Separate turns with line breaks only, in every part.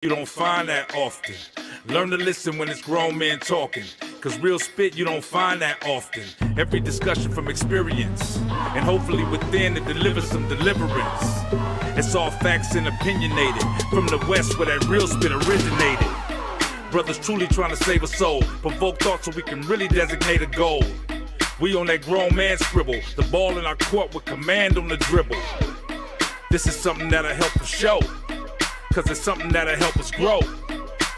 You don't find that often. Learn to listen when it's grown men talking. Cause real spit you don't find that often. Every discussion from experience. And hopefully within it delivers some deliverance. It's all facts and opinionated. From the West where that real spit originated. Brothers truly trying to save a soul. Provoke thought so we can really designate a goal. We on that grown man scribble. The ball in our court with command on the dribble. This is something that'll help us show. Cause it's something that'll help us grow.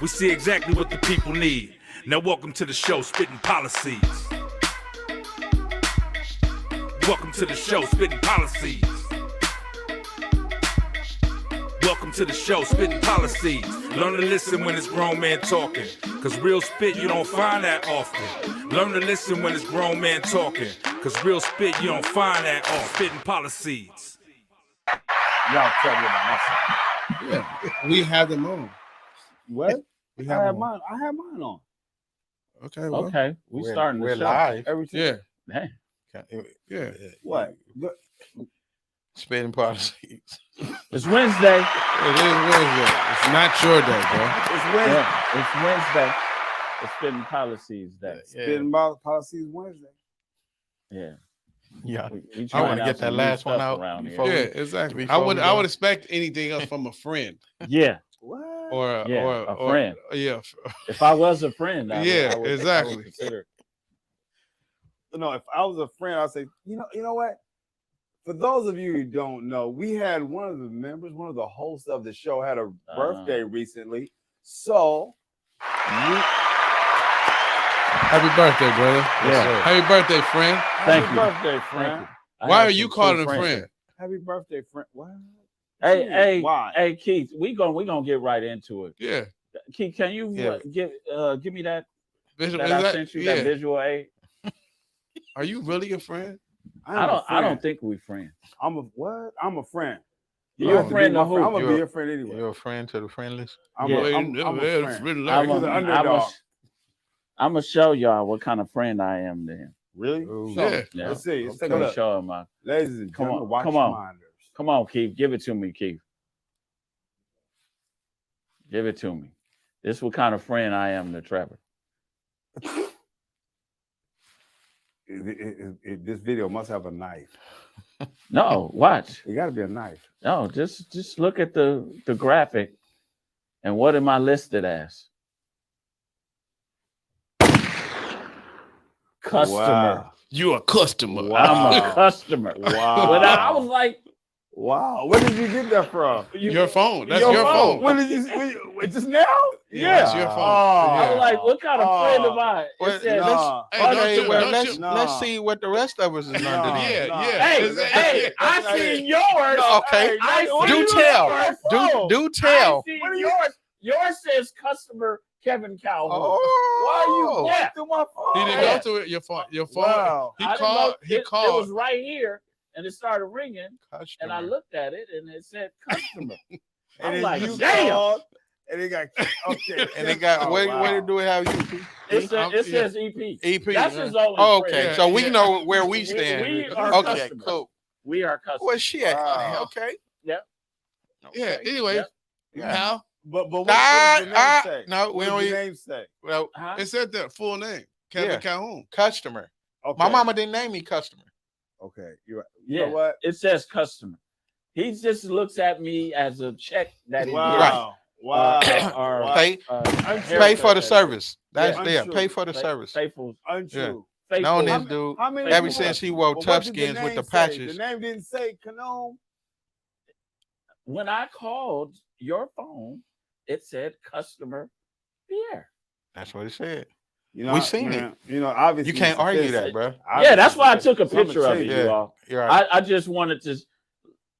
We see exactly what the people need. Now welcome to the show, Spitt'n Pollaseedz. Welcome to the show, Spitt'n Pollaseedz. Welcome to the show, Spitt'n Pollaseedz. Learn to listen when it's grown men talking. Cause real spit you don't find that often. Learn to listen when it's grown men talking. Cause real spit you don't find that often. Spitt'n Pollaseedz.
Y'all tell me about myself.
Yeah, we have them on.
What?
We
I
have
have
them
mine. I have mine on.
Okay. Well,
Okay, we're starting the
we're
show.
live.
Everything.
Yeah.
Dang.
Yeah.
What?
Spitt'n Pollaseedz.
It's Wednesday.
It is Wednesday. It's not your day, bro.
It's Wednesday.
Yeah, it's Wednesday. It's Spitt'n Pollaseedz Day.
Spitt'n Pollaseedz Wednesday.
Yeah.
Yeah.
We
I want
trying
to
out
get
some
that
new
last one
stuff
out
around
before
here.
Yeah,
we-
exactly.
before we go.
I would expect anything else from a friend
Yeah.
What?
or
Yeah,
or
a friend.
Yeah.
If I was a friend,
Yeah,
I would
exactly.
consider.
No, if I was a friend, I'd say, you know what? For those of you who don't know, we had one of the members, one of the hosts of the show, had a birthday recently. So,
Happy birthday, brother.
Yeah.
Happy birthday, friend.
Thank
happy
you.
birthday, friend.
Thank you. I
Why
have
are
some
you
true
calling him
friends.
friend?
Happy birthday, friend. What?
Hey,
Why?
hey, Keith, we gonna get right into it.
Yeah.
Keith, can you
Yeah.
give me that
Is
I
that-
sent you
yeah.
that visual aid?
Are you really a friend?
I don't think we friends.
I'm a what? I'm a friend.
You're
have
a
to
friend
be my
of who?
I'm gonna be
You're-
your friend anyway.
You're a friend to the friendless.
I'm
Yeah.
a friend. I'm
I'm
the underdog.
gonna show y'all what kind of friend I am to him.
Really?
Ooh.
Show
Yeah.
me.
Yeah.
Let's see. Let's
Let
take a
me
look.
show him.
Ladies and
Come on,
gentlemen, watch
come
your
on.
minders.
Come on, Keith. Give it to me, Keith. Give it to me. This is what kind of friend I am to Trevor.
This video must have a knife.
No, watch.
It got to be a knife.
No, just look at the graphic and what am I listed as? Customer.
You a customer.
Wow.
I'm a customer.
Wow.
But I was like,
Wow. Where did you get that from?
Your phone. That's your phone.
When did you just now?
Yeah, that's your phone.
I was
Yeah.
like, what kind of friend am I? It
Well,
said,
Nah.
Hey, don't
Okay,
you-
well,
don't
let's
you-
let's see what the rest of us is
Nah.
underneath.
Yeah,
Nah.
yeah.
hey,
exactly.
I seen yours.
Okay.
I
what
Do
are you
tell.
looking for?
Do
I
tell.
seen
What are you-
yours. Yours says customer Kevin Calhoun.
Why are you
Oh.
going
Yeah.
through my phone?
He didn't
Yeah.
go to it. Your phone. Your phone.
Wow.
He
I didn't
called.
know-
He
It
called.
was right here, and it started ringing, and I
Customer.
looked at it, and it said customer.
And
I'm
then
like,
you
damn.
called, and it got okay.
And they got
Oh,
where
wow.
do we have you?
It says EP.
EP.
That's his only
Oh,
friend.
okay,
Yeah,
so we
yeah.
know where we
We-
stand.
we are
okay,
customers.
cool.
We are customers.
Where's she at?
Wow.
Okay.
Yep.
Yeah. Anyway,
Yep.
Yeah.
now
But what does the name say?
No, we
What
don't
does the
even.
name say?
Well,
Huh?
it said that full name, Kevin
Yeah.
Calhoun.
customer.
Okay.
My mama didn't name me customer.
Okay, you're right. You
Yeah.
know what?
It says customer. He just looks at me as a check that he
Wow. Wow.
or-
Wow.
Pay
Untrue.
pay for the
that-
service. That's
Yeah.
there.
Untrue.
Pay for the service.
Faithful.
Untrue.
Faithful.
Known
How
this
ma-
dude
How many
ever
people-
since he wore
But what
tough
did
skins
name
with the
say?
patches.
The name didn't say Canome.
When I called your phone, it said customer Pierre.
That's what he said.
You know,
We seen
man, You know, obviously
You can't
it's
argue
sophisticated.
that, bro.
Yeah, that's why I
Obviously,
took a
so I'ma
picture of
tell
it,
you.
you
Yeah.
all.
You're right.
I just wanted to.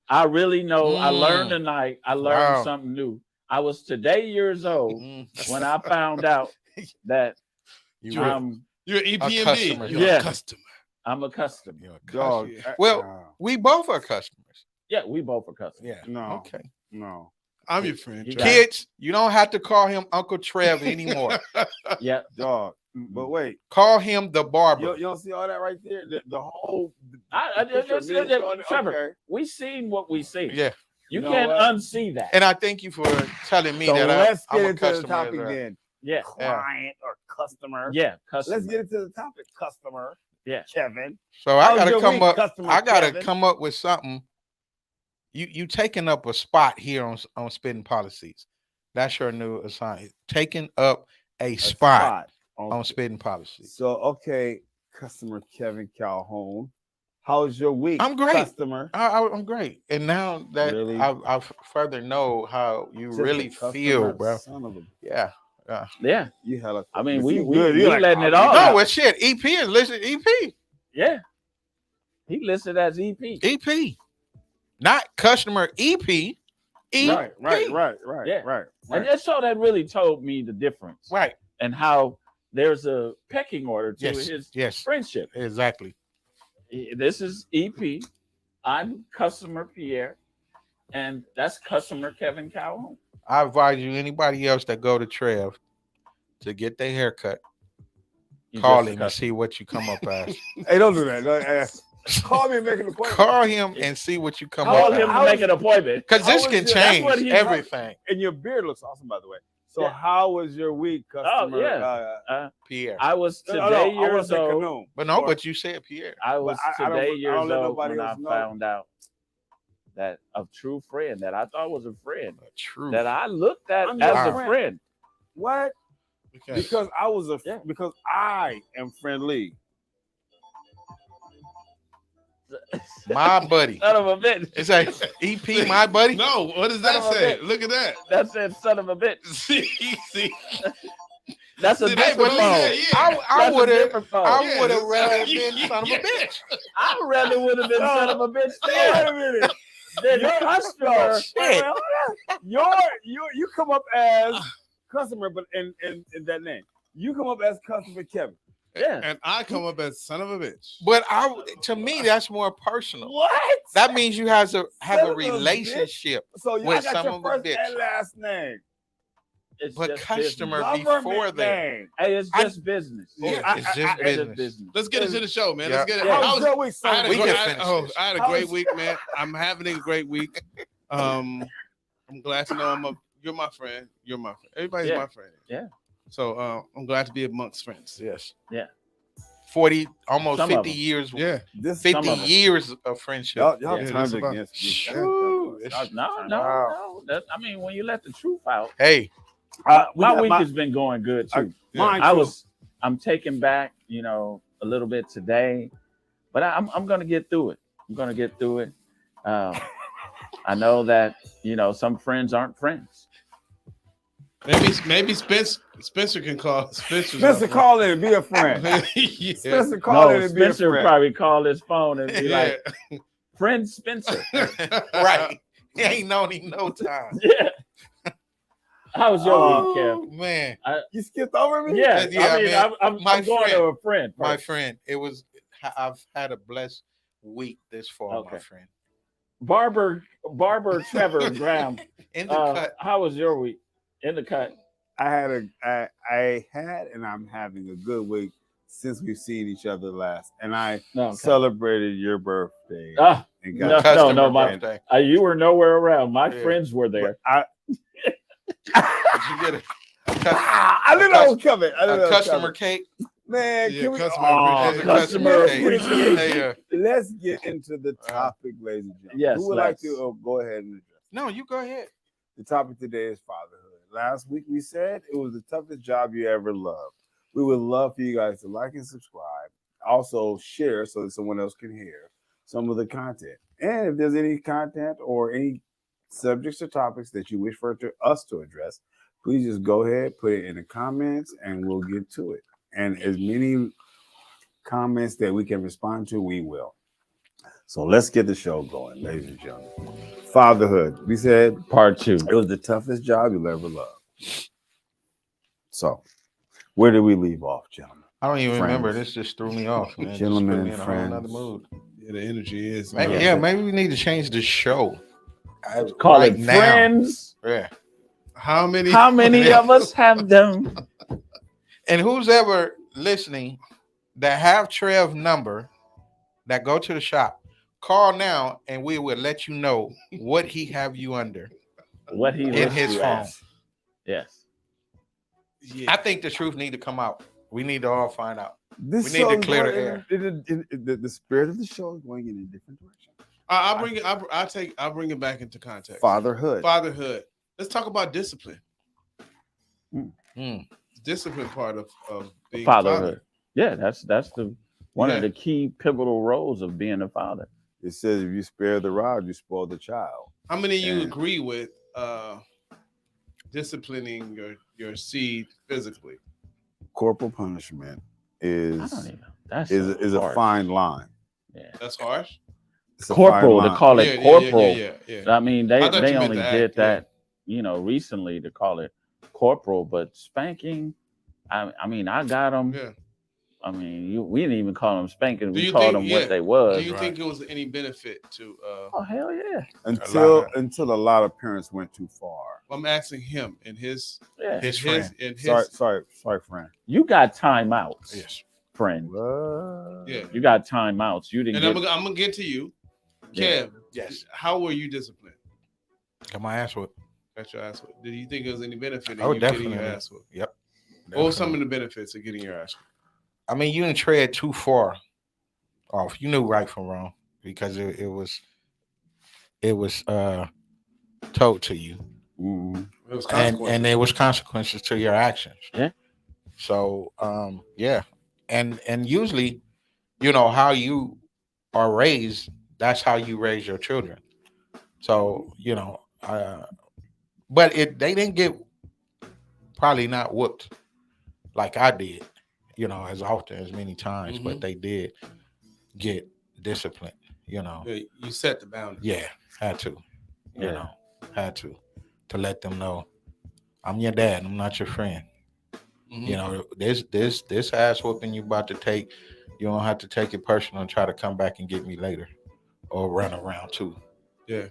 I really know. I learned
Mm.
tonight. I learned
Wow.
something new. I was today years old when I found out that
You
You're an EPMD.
customer.
You're
Yeah.
a customer.
I'm a customer.
You're a
Dog.
customer. Well, we both are customers.
Yeah, we both are customers.
Yeah.
no,
Okay.
no,
I'm your friend.
You
Trav.
got it.
Kids, you don't have to call him Uncle Trev anymore.
Yeah.
dog. But wait,
Call him the barber.
you don't see all that right there? The whole.
I
picture of me showing it?
Trevor,
Okay.
we seen what we seen.
Yeah.
You
know
can't
what?
unsee that.
And I thank you for telling me
So
that
let's
I'm
get
a
into the
customer.
topic
as well.
then.
Yeah.
Client or customer.
Yeah. Customer.
Let's get into the topic, customer.
Yeah.
Kevin.
So I
How's
gotta
your
come
week,
up.
customer
I gotta
Kevin?
come up with something. You taking up a spot here on Spitt'n Pollaseedz. That's your new assignment. Taking up a spot on Spitt'n Pollaseedz.
So okay, customer Kevin Calhoun. How's your week?
I'm great.
Customer.
I'm great. And now that
Really?
I further know how you
Just
really
a customer,
feel, bro.
Son of a,
Yeah.
Yeah.
you had a.
I mean,
but
we
you good.
we
You like,
letting it
oh,
all
No,
out.
well, shit. EP is listed. EP.
Yeah. He listed as EP.
EP. Not customer EP. EP.
Right.
Yeah. And that's so that really told me the difference.
Right.
And how there's a pecking order to his friendship.
Exactly.
This is EP. I'm customer Pierre. And that's customer Kevin Calhoun.
I advise you, anybody else that go to Trev to get their haircut, call him and see what you come up as.
Hey, don't do that. Call me and make an appointment.
Call him and see what you come
Call
up
him
as.
to make an appointment.
Because this can change everything.
And your beard looks awesome, by the way. So
Yeah.
how was your week, customer?
Pierre.
I was today
I
years
wasn't
old.
Canoe.
But no, but you said Pierre.
I was
I don't-
today
I don't
years
let
old
nobody
when I
else know.
found out that a true friend that I thought was a friend
True.
that I looked at
I'm
as
your
a
friend.
friend.
What? Because I was because I am friendly.
My buddy.
Son of a bitch.
It's like EP, my buddy.
No, what does that
Son of a
say?
bitch.
Look at that.
That said son of a bitch.
See.
That's a
See,
different
but
phone.
look at that,
I
That's a
would have.
different phone.
I would have
Yeah.
rather been son of a bitch.
I rather would have been son of a bitch
Wait
too.
a minute.
Than customer.
Shit.
You come up as customer, but in that name, you come up as customer Kevin.
Yeah.
And I come up as son of a bitch.
But to me, that's more personal.
What?
That means you have a
Son of a
relationship.
So
with
I got
some
your
of a
first
bitch.
and last name.
It's
But
just
customer
business.
before
Government
that.
name.
Hey, it's just business.
Yeah, it's just
It's just
business.
business.
Let's get into the show, man.
Yeah.
Let's get it.
Yeah.
I
How was
was-
your week,
I had a
We
great-
can finish this.
I had a
How
great
was-
week, man. I'm having a great week. I'm glad to know you're my friend. You're my friend. Everybody's
Yeah.
my friend.
Yeah.
So I'm glad to be amongst friends.
Yes.
Yeah.
40, almost
Some of
50
them.
years.
Yeah.
This
50
Some of them.
years of friendship.
y'all
Yeah,
turned
that's about-
against me.
Shoo.
No.
Wow.
I mean, when you let the truth out,
Hey,
my week has been going good too.
Mine
I'm taken back, a little bit today, but I'm gonna get through it. I'm gonna get through it. I know that some friends aren't friends.
Maybe Spencer can call.
Spencer, call in and be a friend.
Yeah.
Spencer, call in
No,
and be a
Spencer
friend.
probably call his phone and be
Yeah.
like, "Friend Spencer."
right. He ain't known him no time.
Yeah. How was your week,
Oh,
Kev?
man.
You skipped over me?
Yeah,
Yeah,
I mean,
man.
I'm
My
going
friend.
to a friend.
My
first.
friend, I've had a blessed week this far,
Okay.
my friend.
Barber Trevor Graham.
In the cut.
How was your week? In the cut.
I had and I'm having a good week since we've seen each other last. And I
No, okay.
celebrated your birthday.
Ah,
And
no,
got
Customer
my-
birthday.
you were nowhere around. My
Yeah.
friends were there.
Did you get
I didn't know it was coming. I didn't know
a
it was
customer
coming.
cake?
Man,
Yeah,
can we?
customer
Oh,
appreciation.
Customer
cake.
appreciation.
Hey,
let's get into the topic, ladies and gentlemen.
Yes,
Who would like
let's.
to go ahead and address?
no, you go ahead.
The topic today is fatherhood. Last week we said it was the toughest job you ever loved. We would love for you guys to like and subscribe. Also share so that someone else can hear some of the content. And if there's any content or any subjects or topics that you wish for us to address, please just go ahead, put it in the comments, and we'll get to it. And as many comments that we can respond to, we will. So let's get the show going, ladies and gentlemen. Fatherhood. We said
Part 2.
it was the toughest job you'll ever love. So, where did we leave off, gentlemen?
I don't even
Friends.
remember. This just threw me off. Man. Just
Gentlemen
put me
and
in a
friends.
whole nother mood.
Yeah, the energy is.
Maybe,
man.
yeah, maybe we need to change the show.
Call
Right
it
now.
friends.
Yeah.
How many?
How many of us have them?
And who's ever listening that have Trev's number that go to the shop, Call now, and we will let you know what he have you under
What he
in
lists
his
you
phone.
as. Yes.
Yeah.
I think the truth need to come out. We need to all find out.
This
We need
show
to
is
clear
going
the air.
the spirit of the show is going in a different direction.
I'll bring it back into context.
Fatherhood.
Let's talk about discipline.
Mm.
Discipline part of being
Fatherhood.
a father.
Yeah, that's the one of the key pivotal roles of being a father.
It says if you spare the rod, you spoil the child.
How many of you
And-
agree with disciplining your seed physically?
Corporal punishment is
I don't even. That's
is a
harsh.
fine line.
Yeah.
That's harsh.
It's a
Corporal
fine
to
line.
call it corporal.
Yeah.
I mean, they
I thought you meant
only
the
did
act, yeah.
that, recently to call it corporal, but spanking. I mean, I got them.
Yeah.
I mean, we didn't even call them spanking.
Do
We
you
called
think-
them what they was.
Do you think it was any benefit to?
Oh hell yeah!
Until a lot of parents went too far.
I'm asking him and his
Yeah.
friend.
Sorry, friend.
You got timeouts,
Yes.
friend.
What?
Yeah.
You got timeouts. You didn't.
And
get,
I'm gonna get to you,
Yeah.
Kev.
Yes.
How were you disciplined?
Got my ass whipped.
Got your ass whipped. Did you think there was any benefit in
Oh,
you getting
definitely.
your ass whipped?
Yep.
What were some
Definitely.
of the benefits of getting your ass whipped?
I mean, you didn't tread too far off. You knew right from wrong because it was told to you,
Mm-hmm.
It was
and there was consequences to your actions.
Yeah.
So yeah, and usually, how you are raised. That's how you raise your children. So but they didn't get probably not whooped like I did, as often as many times, but they did get disciplined,
Yeah, you set the boundary.
Yeah, had to,
Yeah.
had to let them know I'm your dad, I'm not your friend. This ass whooping you about to take, you don't have to take it personal and try to come back and get me later or run around too.
Yeah.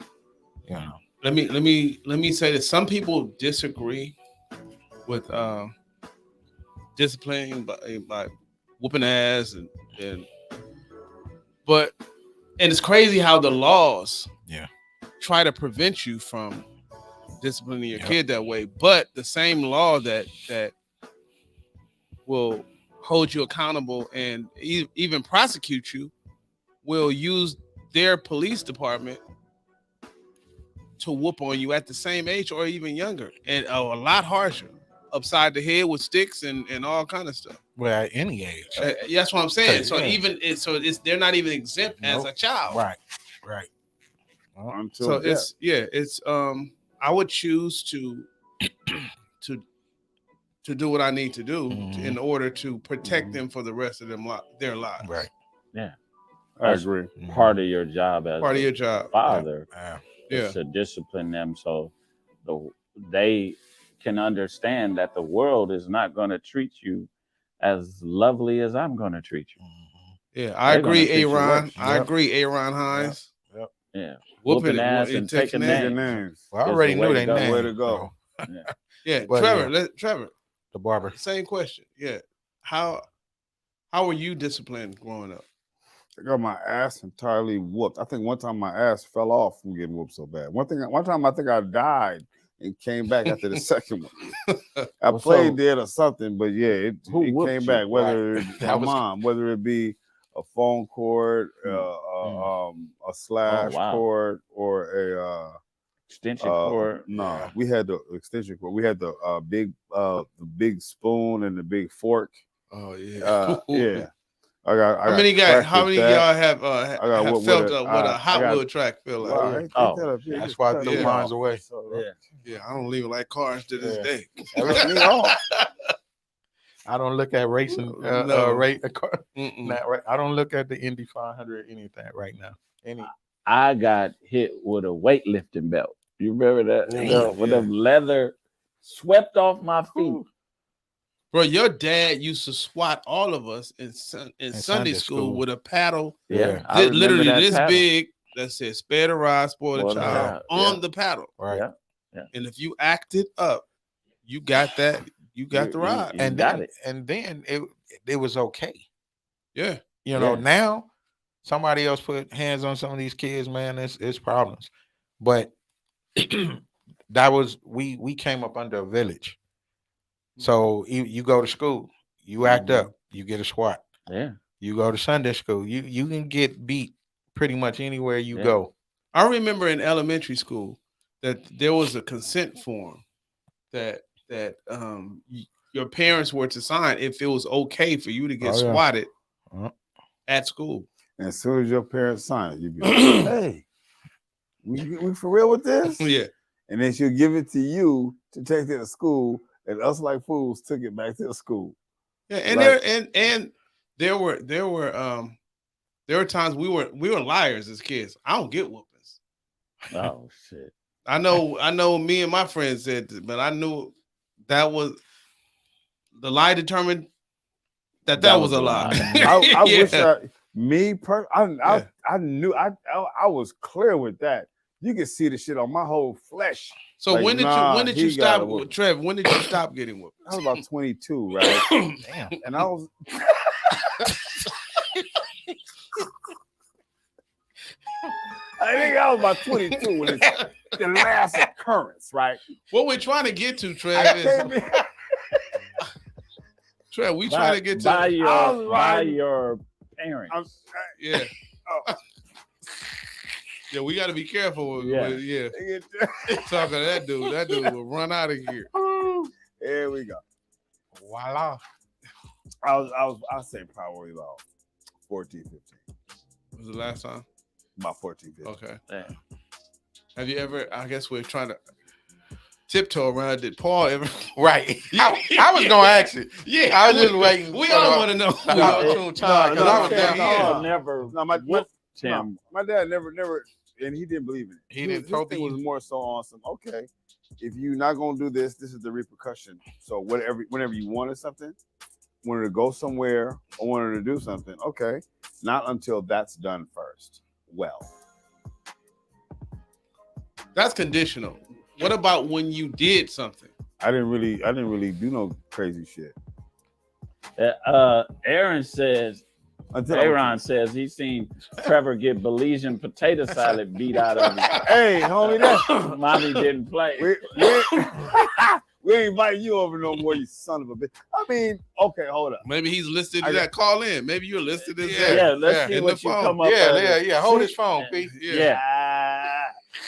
Let
me say that some people disagree with disciplining by whooping ass and it's crazy how the laws try to prevent you from disciplining your kid that way, but the same law that will hold you accountable and even prosecute you will use their police department to whoop on you at the same age or even younger, and a lot harsher, upside the head with sticks and all kind of stuff.
Well, at any age.
That's what I'm saying. So
Yeah.
they're not even exempt as a child.
Right.
Until death.
it's I would choose to do what I need to do in order to protect them for the rest of their lives.
Right.
Yeah.
I agree.
Part of your job as
Part of your job.
father
Yeah.
is to discipline them so they can understand that the world is not going to treat you as lovely as I'm going to treat you.
Yeah, I
They're gonna
agree,
treat you
Aaron.
worse.
I agree, Aaron Hines.
Yeah.
Whooping
ass
it,
and
taking
taking
names.
names.
Well, I
Is
already
the
knew
way
their
to go.
name.
Way to go.
Yeah,
But,
Trevor. Trevor.
The barber.
Same question. Yeah. How were you disciplined growing up?
I got my ass entirely whooped. I think one time my ass fell off from getting whooped so bad. One time I think I died and came back after the second one. I
Well,
played
so-
dead or something, but yeah, it
whooped
came
you?
back. Whether
Right.
it's my mom, whether it be a phone cord, a slash
wow.
cord, or a
Extension cord.
No, we had the extension cord. We had the big spoon and the big fork.
Oh yeah.
Yeah.
How many of y'all have felt what a Hot Wheel track feel like?
Wow,
That's why I threw
Yeah.
mine away.
Yeah, I don't even like cars to this
Yeah.
day.
I don't look at racing
No.
I don't look at the Indy 500 anything right now.
I got hit with a weightlifting belt. You remember that?
Damn,
With them leather swept off my feet.
Bro, your dad used to swat all of us in Sunday school with a paddle.
Yeah.
I remember
Literally
that
this
paddle.
big that said spare the rod, spoil the
Spoil the
child
child,
on
yeah.
the paddle.
Right.
Yeah.
And if you acted up, you got that. You got the rod.
You got it.
And then it was okay.
Yeah.
Now somebody else put hands on some of these kids, man, it's problems. But that was we came up under a village. So you go to school, you act up, you get a SWAT.
Yeah.
You go to Sunday school, you can get beat pretty much anywhere you
Yeah.
go.
I remember in elementary school that there was a consent form that your parents were to sign if it was okay for you to get
Oh, yeah.
swatted
Uh,
at school.
And as soon as your parents sign it, you be like, hey, we for real with this?
Yeah.
And then she'll give it to you to take it to school, and us like fools took it back to the school.
Yeah, and
Like-
there were times we were liars as kids. I don't get whoopings.
Oh shit.
I know me and my friends said this, but I knew that was the lie determined that was a lie.
I
Yeah.
wish I knew I was clear with that. You can see the shit on my whole flesh.
So
Like,
when did you
he got a
stop,
whooping.
Trev? When did you stop getting whooped?
I was about 22, right?
Damn.
And I was I think I was about 22 when it's the last occurrence, right?
What we're trying to get to,
I
Trev,
can't
is
be,
Trev. We trying to get to
by
I was
your by
riding-
your parents.
yeah.
Oh.
Yeah, we got to be careful with
Yeah.
yeah. Talking to that dude will run out of here.
Here we go.
Voila.
I'll say probably about 14, 15.
Was the last time?
About 14, 15.
Okay.
Yeah.
Have you ever? I guess we're trying to tiptoe around. Did Paul ever?
Right. I was gonna ask it.
Yeah,
I was just waiting.
We
for
all
the-
want to know.
the opportune time, 'cause I was
no,
down
no,
here.
no.
Never
No, my
whipped him.
my dad never, and he didn't believe in it.
He didn't
His
throw
thing was
the-
more so on some. Okay, if you're not gonna do this, this is the repercussion. So whenever you wanted something, wanted to go somewhere or wanted to do something, okay, not until that's done first. Well,
That's conditional. What about when you did something?
I didn't really do no crazy shit.
Aaron says, Aaron says he's seen Trevor get Belizean potato salad beat out of him.
Hey, homie, that
Mommy didn't play.
we ain't inviting you over no more, you son of a bitch. I mean, okay, hold up.
Maybe he's listed
I
as
got-
that. Call in. Maybe you're listed as
Yeah.
that.
Yeah, let's
Yeah,
see
in
what
the
you
phone.
come up
Yeah.
with.
Hold his phone, P.
Yeah.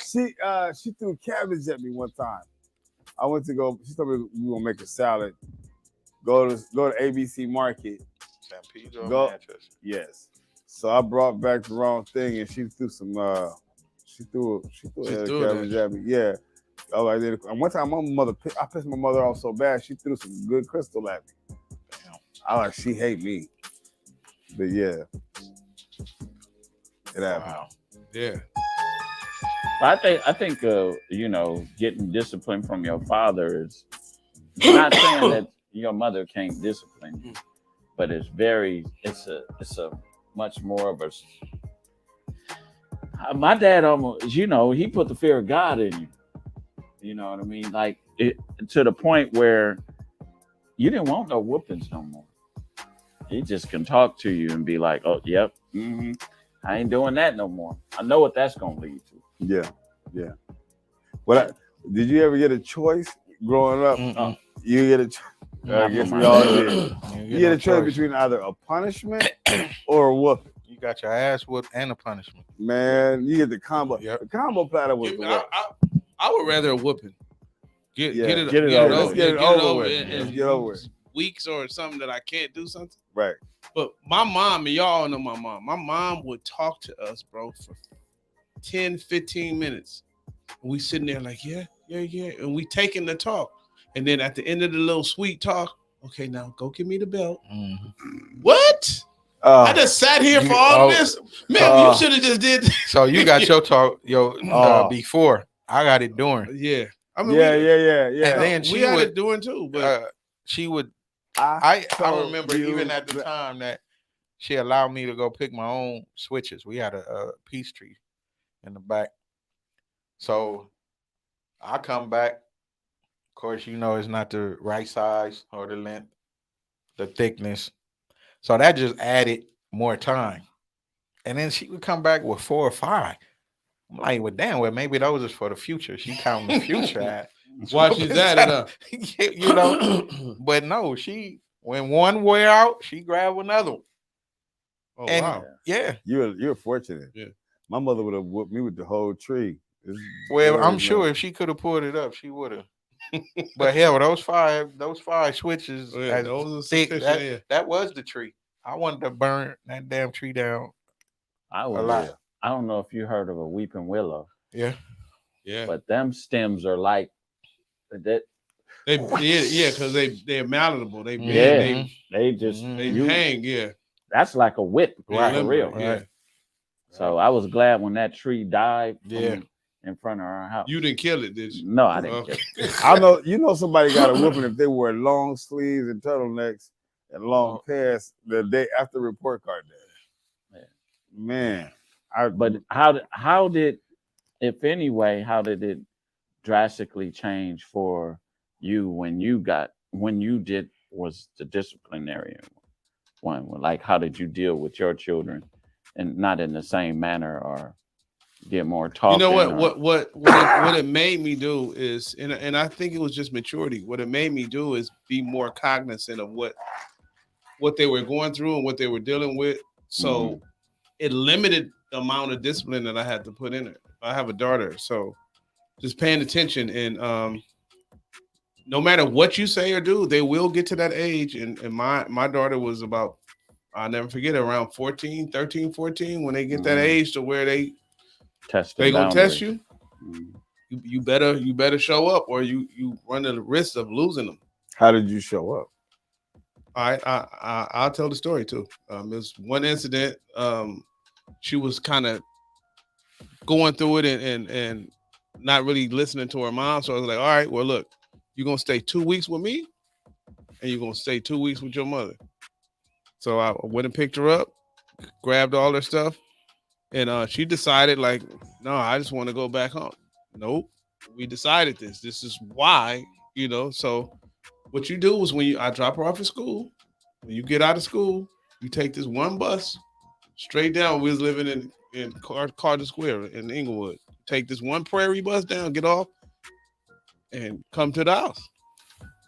She threw cabbage at me one time. I went to go. She told me we gonna make a salad. Go to ABC Market.
San Pedro,
Go-
Manchester.
Yes. So I brought back the wrong thing, and she threw some. She threw
She
a
threw it
cabbage at me. Yeah. Oh, I did. And one time, I pissed my mother off so bad. She threw some good crystal at me.
Damn.
I like she hate me. But yeah, it happened.
Wow.
Yeah.
I think getting discipline from your father is not saying that your mother can't discipline you, but it's a much more of a. My dad almost, he put the fear of God in you. You know what I mean? Like to the point where you didn't want no whoopings no more. He just can talk to you and be like, "Oh, yep, I ain't doing that no more. I know what that's gonna lead to."
Yeah. But did you ever get a choice growing up?
Mm-mm.
You get a choice. I
Not
guess
for
we
my
all
dad.
did. You get a choice between either a punishment or a whooping.
You got your ass whooped and a punishment.
Man, you get the combo.
Yep.
The combo platter was the worst.
I would rather a whooping. Get it
Let's
over.
get it over with.
in
Let's get over it.
weeks or something that I can't do something.
Right.
But my mom, and y'all know my mom. My mom would talk to us, bro, for 10, 15 minutes. And we sitting there like, yeah. And we taking the talk. And then at the end of the little sweet talk, okay, now go give me the belt. What? I just sat here for all this. Man, you should have just did.
So you got your talk, before. I got it during.
Yeah. I mean,
yeah.
And then
we
she
had
would,
it doing too, but
she would. I
told
remember
you
even at the
that-
time that she allowed me to go pick my own switches. We had a peace tree in the back. So I come back. Of course, it's not the right size or the length, the thickness. So that just added more time. And then she would come back with 4 or 5. I'm like, well, damn, well, maybe those is for the future. She counting the future at.
Why she's at it up?
You know, but no, when one wear out, she grab another one.
Oh
And
wow.
yeah.
You're fortunate.
Yeah.
My mother would have whooped me with the whole tree.
Well,
There
I'm
is
sure
no-
if she could have pulled it up, she would have. But hell, those five switches,
Oh, yeah,
as
those are
thick,
sufficient, yeah.
that was the tree. I wanted to burn that damn tree down
I
a
was.
lot.
I don't know if you heard of a weeping willow,
Yeah.
Yeah.
but them stems are like that.
Yeah, because they're malleable. They bend,
Yeah,
Mhm.
they just
Mhm.
they
you.
hang, yeah.
That's like a whip
Right,
for real.
Yeah.
right.
So I was glad when that tree died
Yeah.
in front of our house.
You didn't kill it, did you?
No, I didn't
Okay.
kill it.
I know somebody got a whooping if they wear long sleeves and turtlenecks and long
Oh.
pants the day after report card day.
Yeah.
Man,
But how did, if anyway, how did it drastically change for you when you did was the disciplinary one? Like, how did you deal with your children, and not in the same manner, or get more talking?
You know
or-
what it made me do is, and I think it was just maturity. What it made me do is be more cognizant of what they were going through and what they were dealing with. So it limited the amount of discipline that I had to put in it. I have a daughter, so just paying attention, and no matter what you say or do, they will get to that age. And my daughter was about, I'll never forget it, around 13, 14, when they get that age to where they
Testing
gonna test
boundaries.
you. You better show up, or you run the risk of losing them.
how did you show up?
I'll tell the story too. There's one incident. She was kind of going through it and not really listening to her mom. So I was like, all right, well, look, you're gonna stay 2 weeks with me, and you're gonna stay 2 weeks with your mother. So I went and picked her up, grabbed all her stuff, and she decided, like, no, I just want to go back home. Nope, we decided this. This is why, So what you do is I drop her off at school. When you get out of school, you take this one bus straight down. We was living in Carter Square in Inglewood. Take this one Prairie bus down, get off, and come to the house.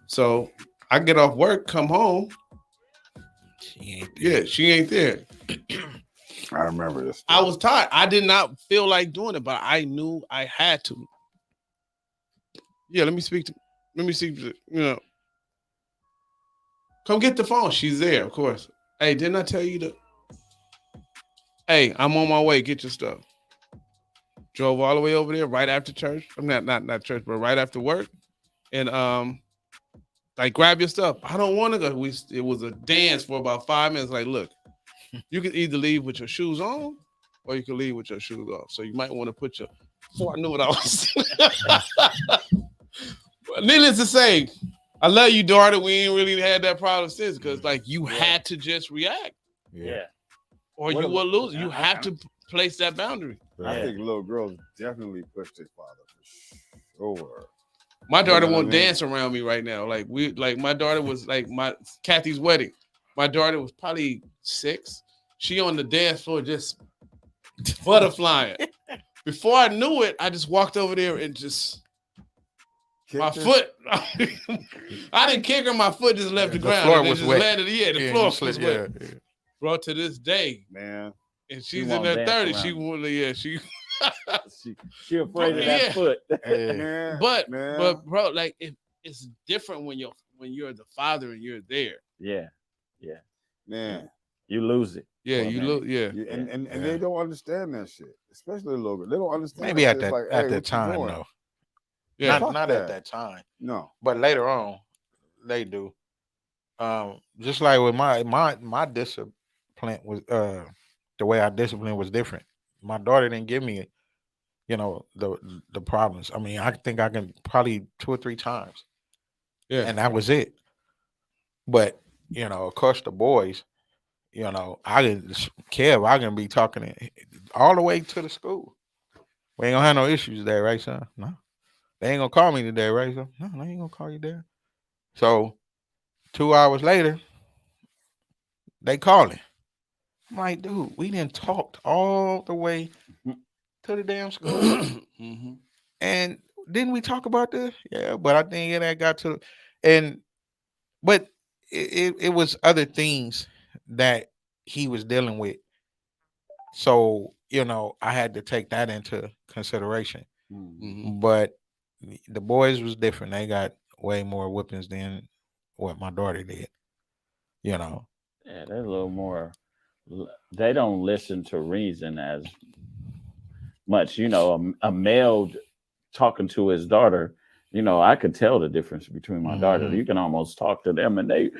So I get off work, come home. She ain't there.
I remember this.
I was tired. I did not feel like doing it, but I knew I had to. Yeah, let me see, come get the phone. She's there, of course. Hey, didn't I tell you to? Hey, I'm on my way. Get your stuff. Drove all the way over there right after church. I'm not church, but right after work. And like, grab your stuff. I don't want to go. It was a dance for about 5 minutes. Like, look, you can either leave with your shoes on, or you can leave with your shoes off. So you might want to put your. Before I knew what I was. Needless to say, I love you, daughter. We ain't really had that problem since, because like you had to just react,
Yeah.
or you will lose. You have to place that boundary.
I think little girls definitely push their father for sure.
My daughter won't
I mean?
dance around me right now. Like my daughter was like Kathy's wedding. My daughter was probably 6. She on the dance floor just butterflying. Before I knew it, I just walked over there and just my foot. I didn't kick her. My foot just left the ground.
Floor
and it
was
just
wet.
landed. Yeah, the floor was wet.
Yeah.
Bro, to this day,
Man,
and
She
she's in
won't
her
dance
30s.
around
She
you.
won't. Yeah, she.
She afraid of
Yeah.
that foot.
man,
But
man.
bro, like it's different when you're the father and you're there.
Yeah.
Man,
You lose it.
Yeah,
Well,
you
man.
look. Yeah.
and they don't understand that shit, especially the little girl. They don't understand.
Maybe
that
at
shit.
that
It's like,
at
hey,
that
what you
time,
doing?
though.
Yeah.
Fuck
Not
that.
at that time.
No,
But later on, they do. Just like with my discipline was the way I disciplined was different. My daughter didn't give me, the problems. I mean, I think I can probably 2 or 3 times,
Yeah.
and that was it. But of course, the boys, I didn't care if I can be talking all the way to the school. We ain't gonna have no issues there, right, son? No, they ain't gonna call me today, right, son? No, they ain't gonna call you there. So 2 hours later, they calling. I'm like, dude, we didn't talk all the way to the damn school.
Mm-hmm.
And didn't we talk about this? Yeah, but I think that got to, and but it was other things that he was dealing with. So, I had to take that into consideration.
Mm-hmm.
But the boys was different. They got way more whippings than what my daughter did, you know.
Yeah, they're a little more. They don't listen to reason as much. A male talking to his daughter. I could tell the difference between my daughter.
Mhm.
You can almost talk to them, and they,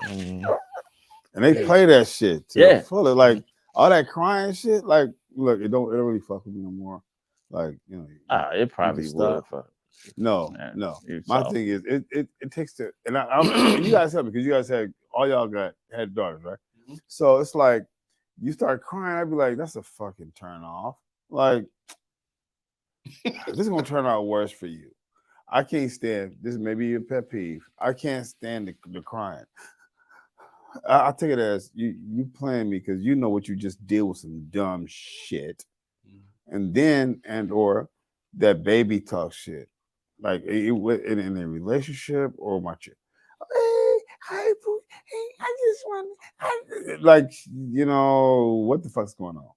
Mhm.
And they play that shit to the
yeah,
fullest. Like all that crying shit. Like, look, it don't really fuck with me no more. Like,
it
you
probably
can
would.
stop. No,
Man,
no.
you
My
saw.
thing is, it takes to, and and you guys help me because you guys all y'all had daughters, right?
Mhm.
So it's like you start crying, I'd be like, that's a fucking turn off. Like, this is gonna turn out worse for you. I can't stand this. May be your pet peeve. I can't stand the crying. I take it as you playing me because you know what you just did with some dumb shit, and then or that baby talk shit, like in a relationship or my chick. Hey, hi, boo. Hey, I just want, like, what the fuck's going on?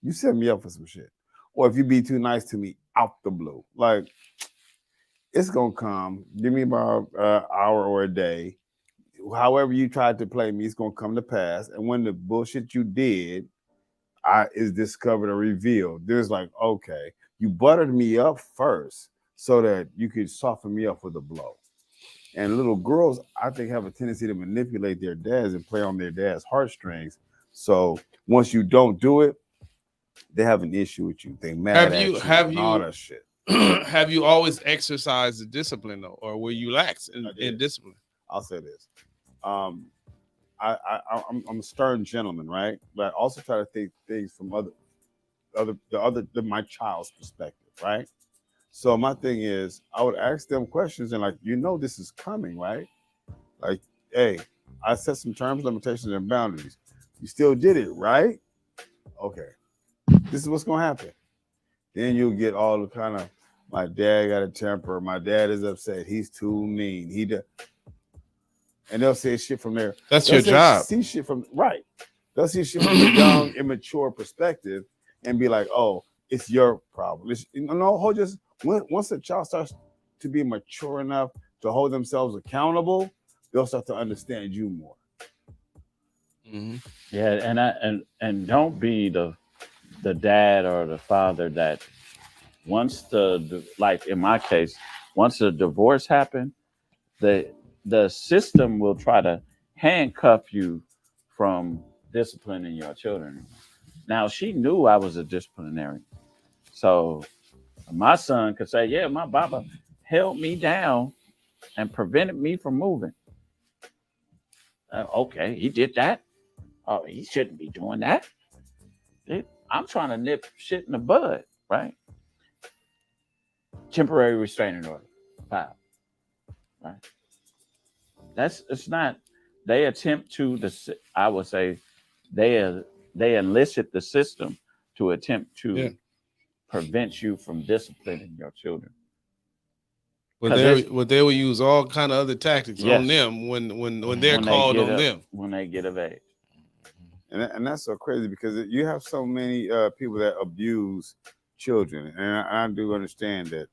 You set me up for some shit, or if you be too nice to me out the blue, like it's gonna come. Give me about an hour or a day. However you tried to play me, it's gonna come to pass. And when the bullshit you did is discovered or revealed, there's like, okay, you buttered me up first so that you could soften me up with a blow. And little girls, I think, have a tendency to manipulate their dads and play on their dad's heartstrings. So once you don't do it, they have an issue with you. They mad
Have
at
you
you
have
and all
you
that shit.
have you always exercised the discipline though, or were you lax
I
in
did.
discipline?
I'll say this. Um, I'm a stern gentleman, right? But I also try to think things from my child's perspective, right? So my thing is, I would ask them questions and like, this is coming, right? Like, hey, I set some terms, limitations, and boundaries. You still did it, right? Okay, this is what's gonna happen. Then you'll get all the kind of, my dad got a temper. My dad is upset. He's too mean. And they'll say shit from there.
That's
They'll
your job.
see shit from right. They'll see shit from a young, immature perspective and be like, "Oh, it's your problem." Just once a child starts to be mature enough to hold themselves accountable, they'll start to understand you more.
Mm-hmm.
Yeah, and don't be the dad or the father that once like in my case, once the divorce happened, the the system will try to handcuff you from disciplining your children. Now she knew I was a disciplinarian, so my son could say, "Yeah, my baba held me down and prevented me from moving." Okay, he did that. Oh, he shouldn't be doing that. I'm trying to nip shit in the bud, right? Temporary restraining order, filed, right? That's it's not. They attempt to I would say they enlist the system to attempt
Yeah.
to prevent you from disciplining your children.
But they will use all kind of other tactics on
Yes,
them when they're called on them.
when they get of age.
And that's so crazy because you have so many people that abuse children, and I do understand that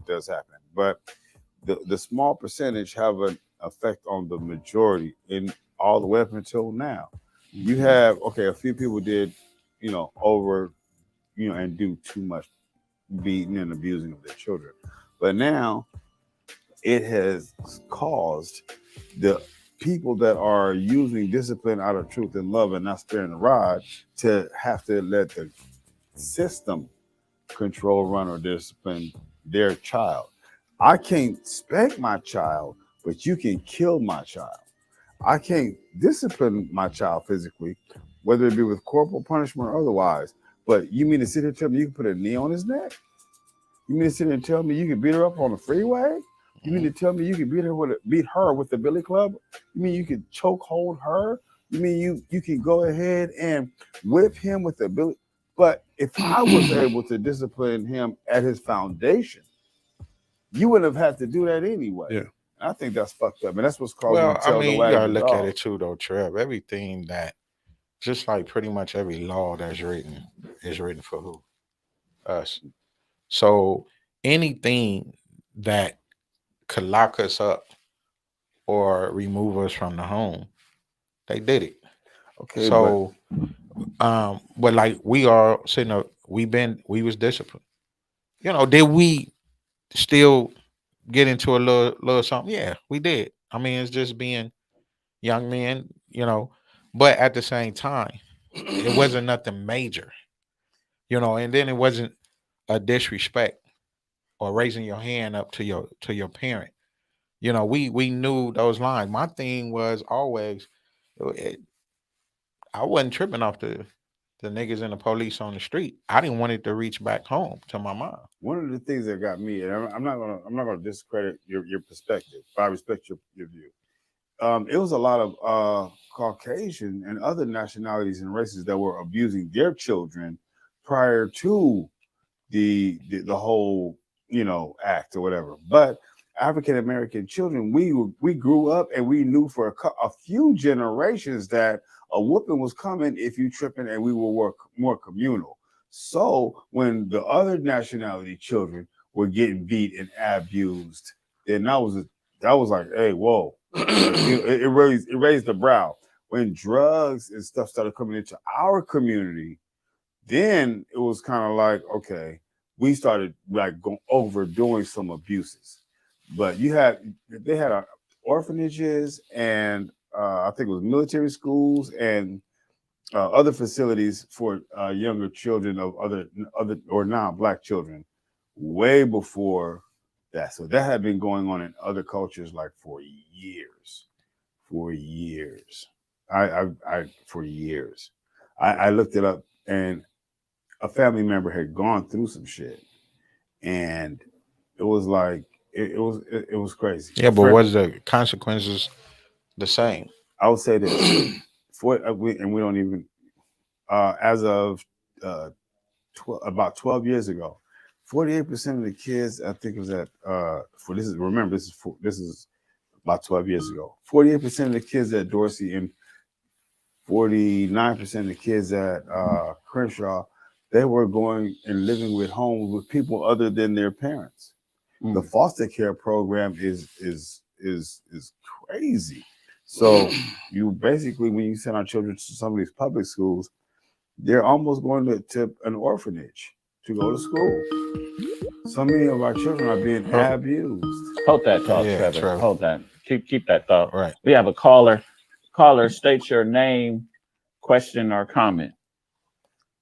does happen. But the small percentage have an effect on the majority in all the way up until now. You have a few people did, over, and do too much beating and abusing of their children, but now it has caused the people that are using discipline out of truth and love and not sparing the rod to have to let the system control, run, or discipline their child. I can't spank my child, but you can kill my child. I can't discipline my child physically, whether it be with corporal punishment or otherwise. But you mean to sit here and tell me you can put a knee on his neck? You mean to sit here and tell me you can beat her up on the freeway? You mean to tell me you can beat her with the billy club? You mean you could choke hold her? You mean you can go ahead and whip him with the ability? But if I was able to discipline him at his foundation, you wouldn't have had to do that anyway.
Yeah.
I think that's fucked up, and that's what's causing
Well,
the
I
tail to
mean, you
wag
gotta
the
look at
dog.
it too, though, Trev. Everything that, just like pretty much every law that's written is written for who? Us. So anything that could lock us up or remove us from the home, they did it.
Okay,
So, but like we are sitting up, we was disciplined. Did we still get into a little something? Yeah, we did. I mean, it's just being young men, but at the same time, it wasn't nothing major, and then it wasn't a disrespect or raising your hand up to your parent. We knew those lines. My thing was always, it, I wasn't tripping off the niggas and the police on the street. I didn't want it to reach back home to my mom.
one of the things that got me, and I'm not gonna discredit your perspective, but I respect your view. It was a lot of Caucasian and other nationalities and races that were abusing their children prior to the whole act or whatever. But African American children, we grew up and we knew for a few generations that a whooping was coming if you tripping, and we were more communal. So when the other nationality children were getting beat and abused, then that was like, hey, whoa. It raised the brow. When drugs and stuff started coming into our community, then it was kind of like, okay, we started like overdoing some abuses. But they had orphanages and I think it was military schools and other facilities for younger children of other or non-black children way before that. So that had been going on in other cultures like for years. For years. For years. I looked it up, and a family member had gone through some shit, and it was like it was crazy.
Yeah, but was the consequences the same?
I would say this we don't even as of about 12 years ago, 48% of the kids, I think it was at for this is remember this is about 12 years ago. 48% of the kids at Dorsey and 49% of the kids at Crenshaw, they were going and living with homes with people other than their parents. The foster care program is crazy. So you basically, when you send our children to some of these public schools, they're almost going to an orphanage to go to school. So many of our children are being abused.
Hold that thought,
Yeah,
Trevor.
Trevor.
Hold that. Keep that thought.
Right.
We have a caller. Caller, state your name, question, or comment.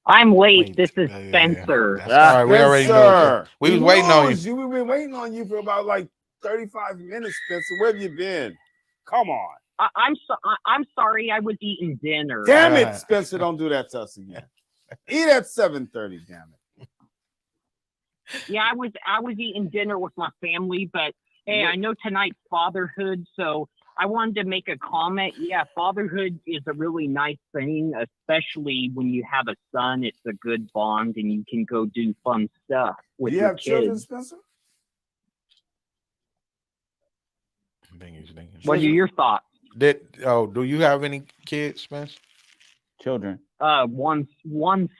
I'm late.
Wait,
This is
yeah.
Spencer.
That's all right. We already know.
Spencer,
We was
he
waiting on you.
knows you. We've been waiting on you for about like 35 minutes, Spencer. Where have you been? Come on.
I'm sorry. I was eating dinner.
Damn it, Spencer! Don't do that to us again. Eat at 7:30. Damn it.
Yeah, I was eating dinner with my family, but hey, I know tonight's fatherhood, so I wanted to make a comment. Yeah, fatherhood is a really nice thing, especially when you have a son. It's a good bond, and you can go do fun stuff with
Do you
your
have children,
kids.
Spencer?
What are your thoughts?
Do you have any kids, Spence?
Children.
One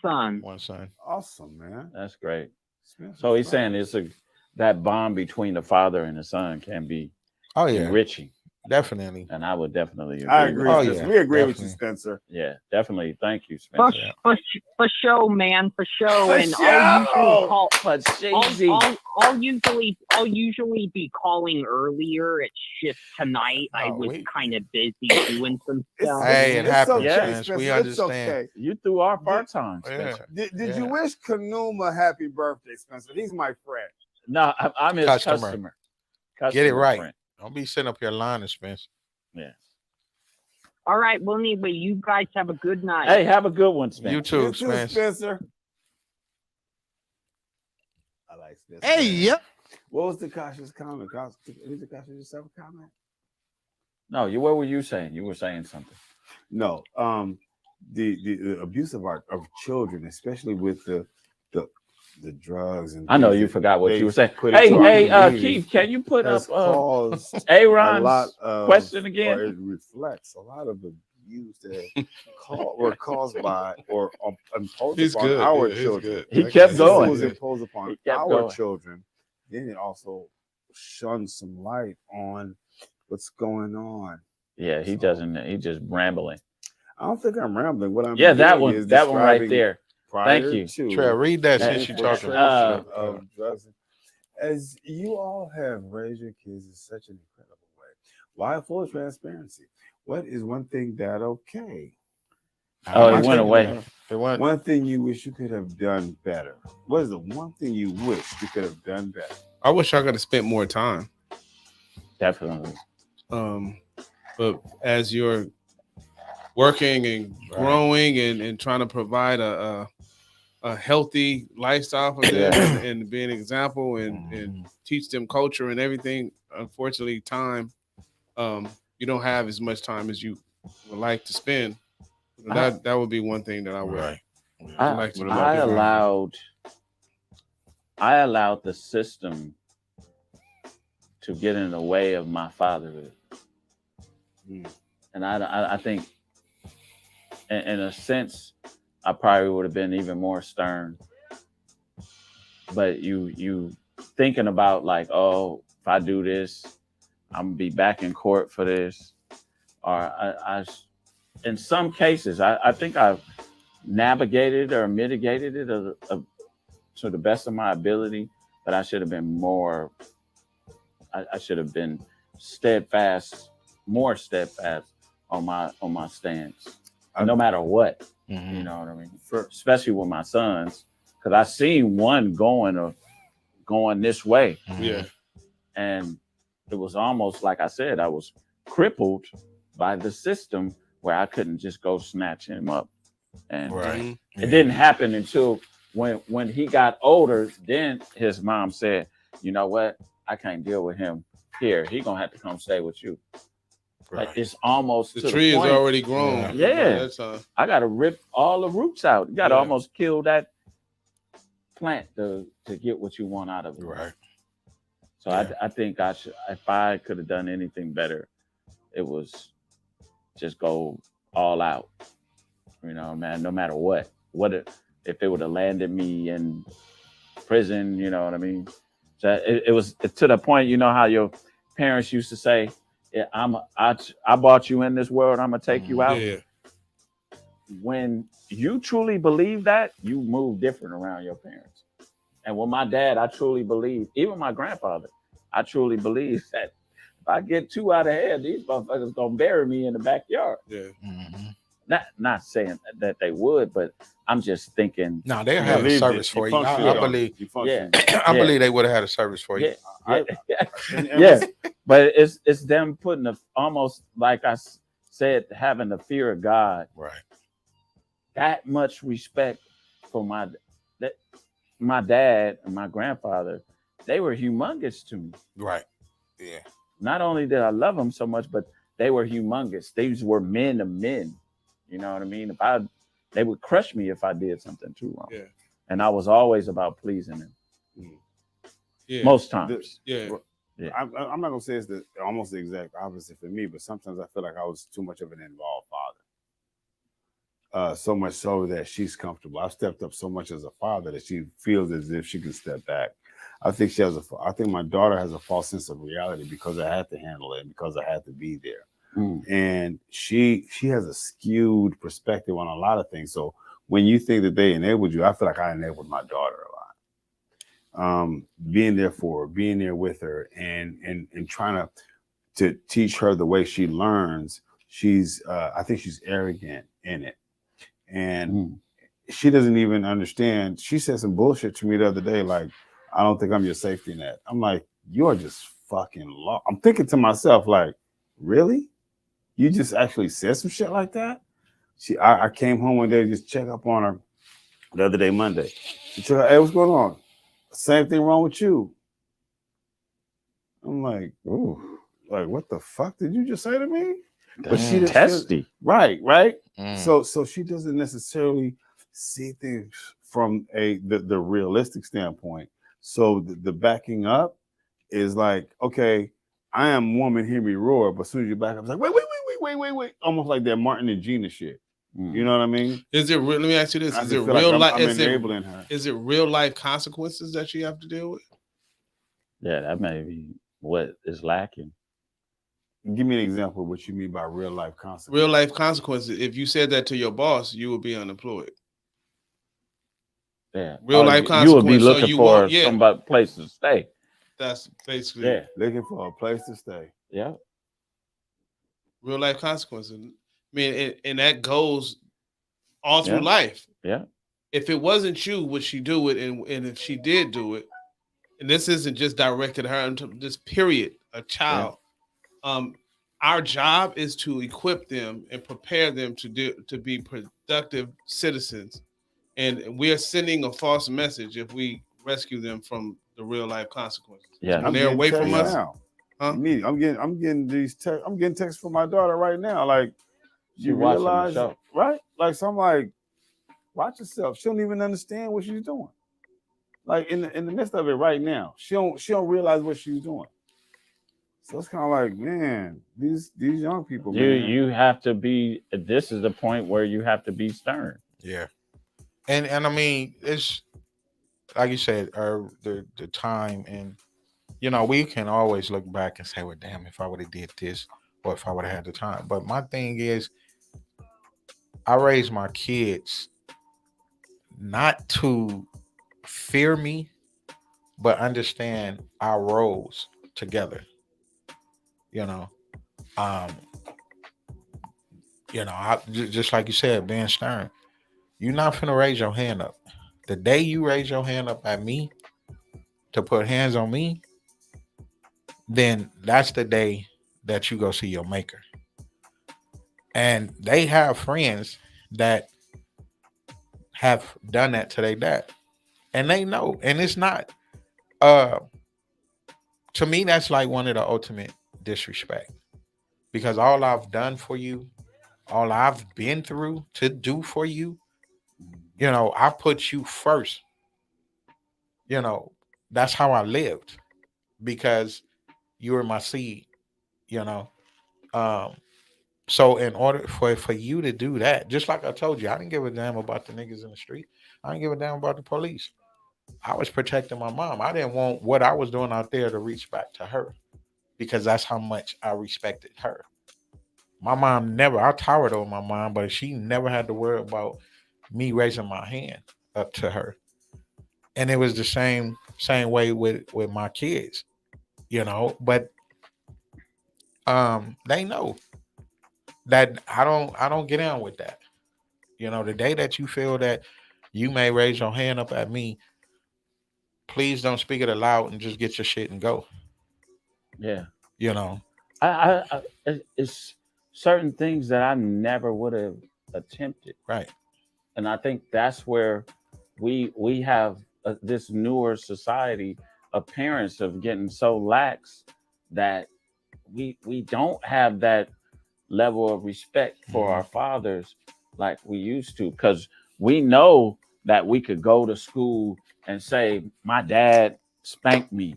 son.
One son.
Awesome, man.
That's great.
Spencer's
So he's
fine.
saying that bond between the father and the son can be enriching.
Definitely.
And I would definitely agree.
I agree.
Oh,
Spencer.
yeah,
We agree with you,
definitely.
Spencer.
Yeah, definitely. Thank you,
For
Spencer.
show, man, for show.
For
And
show!
I'll usually be calling earlier. It's just tonight I was kind of busy doing some stuff.
Hey, it happens,
okay,
Spence.
Spencer.
We
It's
understand.
okay.
You threw off our time, Spencer.
Did you wish Kanuma happy birthday, Spencer? He's my friend.
No, I'm his customer.
Get it right.
Friend.
Don't be sitting up here lying, Spence.
Yeah.
All right. Well, anyway, you guys have a good night.
Hey, have a good one, Spencer.
You too,
You too,
Spence.
Spencer. I like Spencer.
Hey, yep.
What was Takashi's comment? Did Takashi just have a comment?
No, what were you saying? You were saying something.
No, the abuse of children, especially with the drugs and
I know
things
you
that
forgot what
they
you were saying.
put
Hey,
into our
hey,
community
Keith, can you put
has
up
caused a lot
Aaron's
of,
question
or
again?
it reflects a lot of abuse that were caused by or imposed
He's
upon
good.
our
Yeah, he's
children.
good.
He
That
kept
guy's
Since it
going.
good.
was
Yeah.
imposed upon
He kept
our
going.
children, then it also shone some light on what's going on.
Yeah, he
So,
doesn't. He just rambling.
I don't think I'm rambling. What I'm
Yeah, that
doing
one.
is
That one right
describing
there. Thank
prior
you.
to
Trey, read that
the
since you're talking.
infiltration of drugs. As you all have raised your kids in such an incredible way, why full transparency? What is one thing that okay?
Oh,
My
it went
take
away.
on
It went.
one thing you wish you could have done better. What is the one thing you wish you could have done better?
I wish I could have spent more time.
Definitely.
But as you're working and growing and trying to provide a healthy lifestyle for them
Yeah.
and be an example and teach them culture and everything, unfortunately, time, you don't have as much time as you would like to spend. That would be one thing that I would
Right.
like to do.
I allowed the system to get in the way of my fatherhood. And I think in a sense, I probably would have been even more stern. But you thinking about like, oh, if I do this, I'm gonna be back in court for this. Or I in some cases, I think I've navigated or mitigated it to the best of my ability, but I should have been more. I should have been more steadfast on my stance, no matter what. You know what I mean? Especially with my sons, because I seen one going this way,
Yeah.
and it was almost like I said, I was crippled by the system where I couldn't just go snatch him up, and
Right.
it didn't happen until when he got older. Then his mom said, "You know what? I can't deal with him here. He gonna have to come stay with you."
Right.
Like it's almost
The
to
tree
the
is
point.
already grown.
Yeah.
That's
I gotta rip all the roots out. You gotta
Yeah.
almost kill that plant to get what you want out of it.
Right.
So I think I should, if I could have done anything better, it was just go all out. You know, man, no matter what if it would have landed me in prison, you know what I mean? So it was to the point, you know how your parents used to say, yeah, I brought you in this world, I'm gonna take you out.
Yeah.
When you truly believe that, you move different around your parents. And with my dad, I truly believe, even my grandfather, I truly believe that if I get too out of hand, these motherfuckers gonna bury me in the backyard.
Yeah.
Not saying that they would, but I'm just thinking.
No, they
You
had a
believed
service
it.
for
You
you.
functioned
I
on it.
believe.
You functioned.
I believe they would have had a service for you.
Yeah,
And
yeah. But it's them putting almost like I said, having the fear of God.
Right.
That much respect for my dad and my grandfather. They were humongous to me.
Right. Yeah.
Not only did I love them so much, but they were humongous. These were men of men. You know what I mean? They would crush me if I did something too wrong.
Yeah.
And I was always about pleasing them.
Yeah.
Most times.
Yeah.
I'm not gonna say it's almost the exact opposite for me, but sometimes I feel like I was too much of an involved father. So much so that she's comfortable. I've stepped up so much as a father that she feels as if she can step back. I think I think my daughter has a false sense of reality because I had to handle it, because I had to be there. And she has a skewed perspective on a lot of things. So when you think that they enabled you, I feel like I enabled my daughter a lot. Being there for her, being there with her, and trying to teach her the way she learns. I think she's arrogant in it, and she doesn't even understand. She said some bullshit to me the other day, like, "I don't think I'm your safety net." I'm like, "You're just fucking lost." I'm thinking to myself, like, "Really? You just actually said some shit like that?" I came home one day to just check up on her the other day, Monday. She took her, "Hey, what's going on? Same thing wrong with you." I'm like, "Ooh, like what the fuck did you just say to me?" but she
That's testy.
right.
Mm.
So she doesn't necessarily see things from the realistic standpoint. So the backing up is like, okay, I am woman, hear me roar, but as soon as you back up, it's like, wait, almost like that Martin and Gina shit. You know what I mean?
Is it real? Let me ask you this:
I
Is
just
it
feel like
real life?
I'm enabling her.
Is it real life consequences that you have to deal with?
Yeah, that may be what is lacking.
Give me an example of what you mean by real life consequences.
Real life consequences. If you said that to your boss, you would be unemployed.
Yeah,
Real life
you
consequences.
would be
So
looking
you
for
won't. Yeah,
somebody place to stay.
that's basically
Yeah,
Looking for a place to stay.
yeah,
real life consequences. I mean, and that goes all through
Yeah.
life.
yeah.
If it wasn't you, would she do it? And if she did do it, and this isn't just directed at her, this period, a child. Our job is to equip them and prepare them to be productive citizens. And we are sending a false message if we rescue them from the real life consequences.
Yeah.
When
I'm
they're
getting
away
texts
from us,
now.
huh?
Me, I'm getting these texts. I'm getting texts from my daughter right now. Like,
She
you
watching the
realize,
show.
right? Like, so I'm like, watch yourself. She don't even understand what she's doing. Like in the midst of it right now, she don't realize what she's doing. So it's kind of like, man, these young people, man.
You have to be. This is the point where you have to be stern.
Yeah. And I mean, it's like you said, the time, and we can always look back and say, well, damn, if I would have did this, or if I would have had the time. But my thing is, I raised my kids not to fear me, but understand our roles together. You know, um, just like you said, being stern. You're not finna raise your hand up. The day you raise your hand up at me to put hands on me, then that's the day that you go see your maker. And they have friends that have done that to their dad. And they know. And it's not to me, that's like one of the ultimate disrespect. Because all I've done for you, all I've been through to do for you, I put you first. You know, that's how I lived because you were my seed, you know. Um, so in order for you to do that, just like I told you, I didn't give a damn about the niggas in the street. I didn't give a damn about the police. I was protecting my mom. I didn't want what I was doing out there to reach back to her because that's how much I respected her. My mom never, I towered over my mom, but she never had to worry about me raising my hand up to her. And it was the same way with my kids, but they know that I don't get down with that. The day that you feel that you may raise your hand up at me, please don't speak it aloud and just get your shit and go.
Yeah.
You know.
It's certain things that I never would have attempted.
Right.
And I think that's where we have this newer society of parents of getting so lax that we don't have that level of respect for our fathers like we used to, because we know that we could go to school and say my dad spanked me,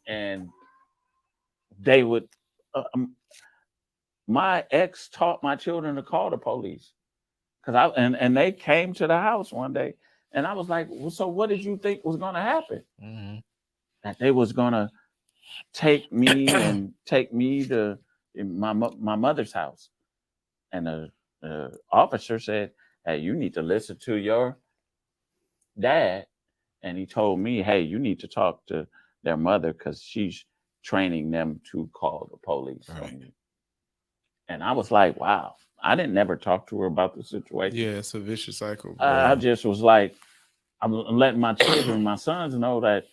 and they would my ex taught my children to call the police, because and they came to the house one day, and I was like, well, so what did you think was going to happen?
Mm-hmm.
That they was going to take me to my mother's house. And the officer said, hey, you need to listen to your dad. And he told me, hey, you need to talk to their mother because she's training them to call the police on you. And I was like, wow, I didn't never talk to her about the situation.
Yeah, it's a vicious cycle.
I just was like, I'm letting my children, my sons know that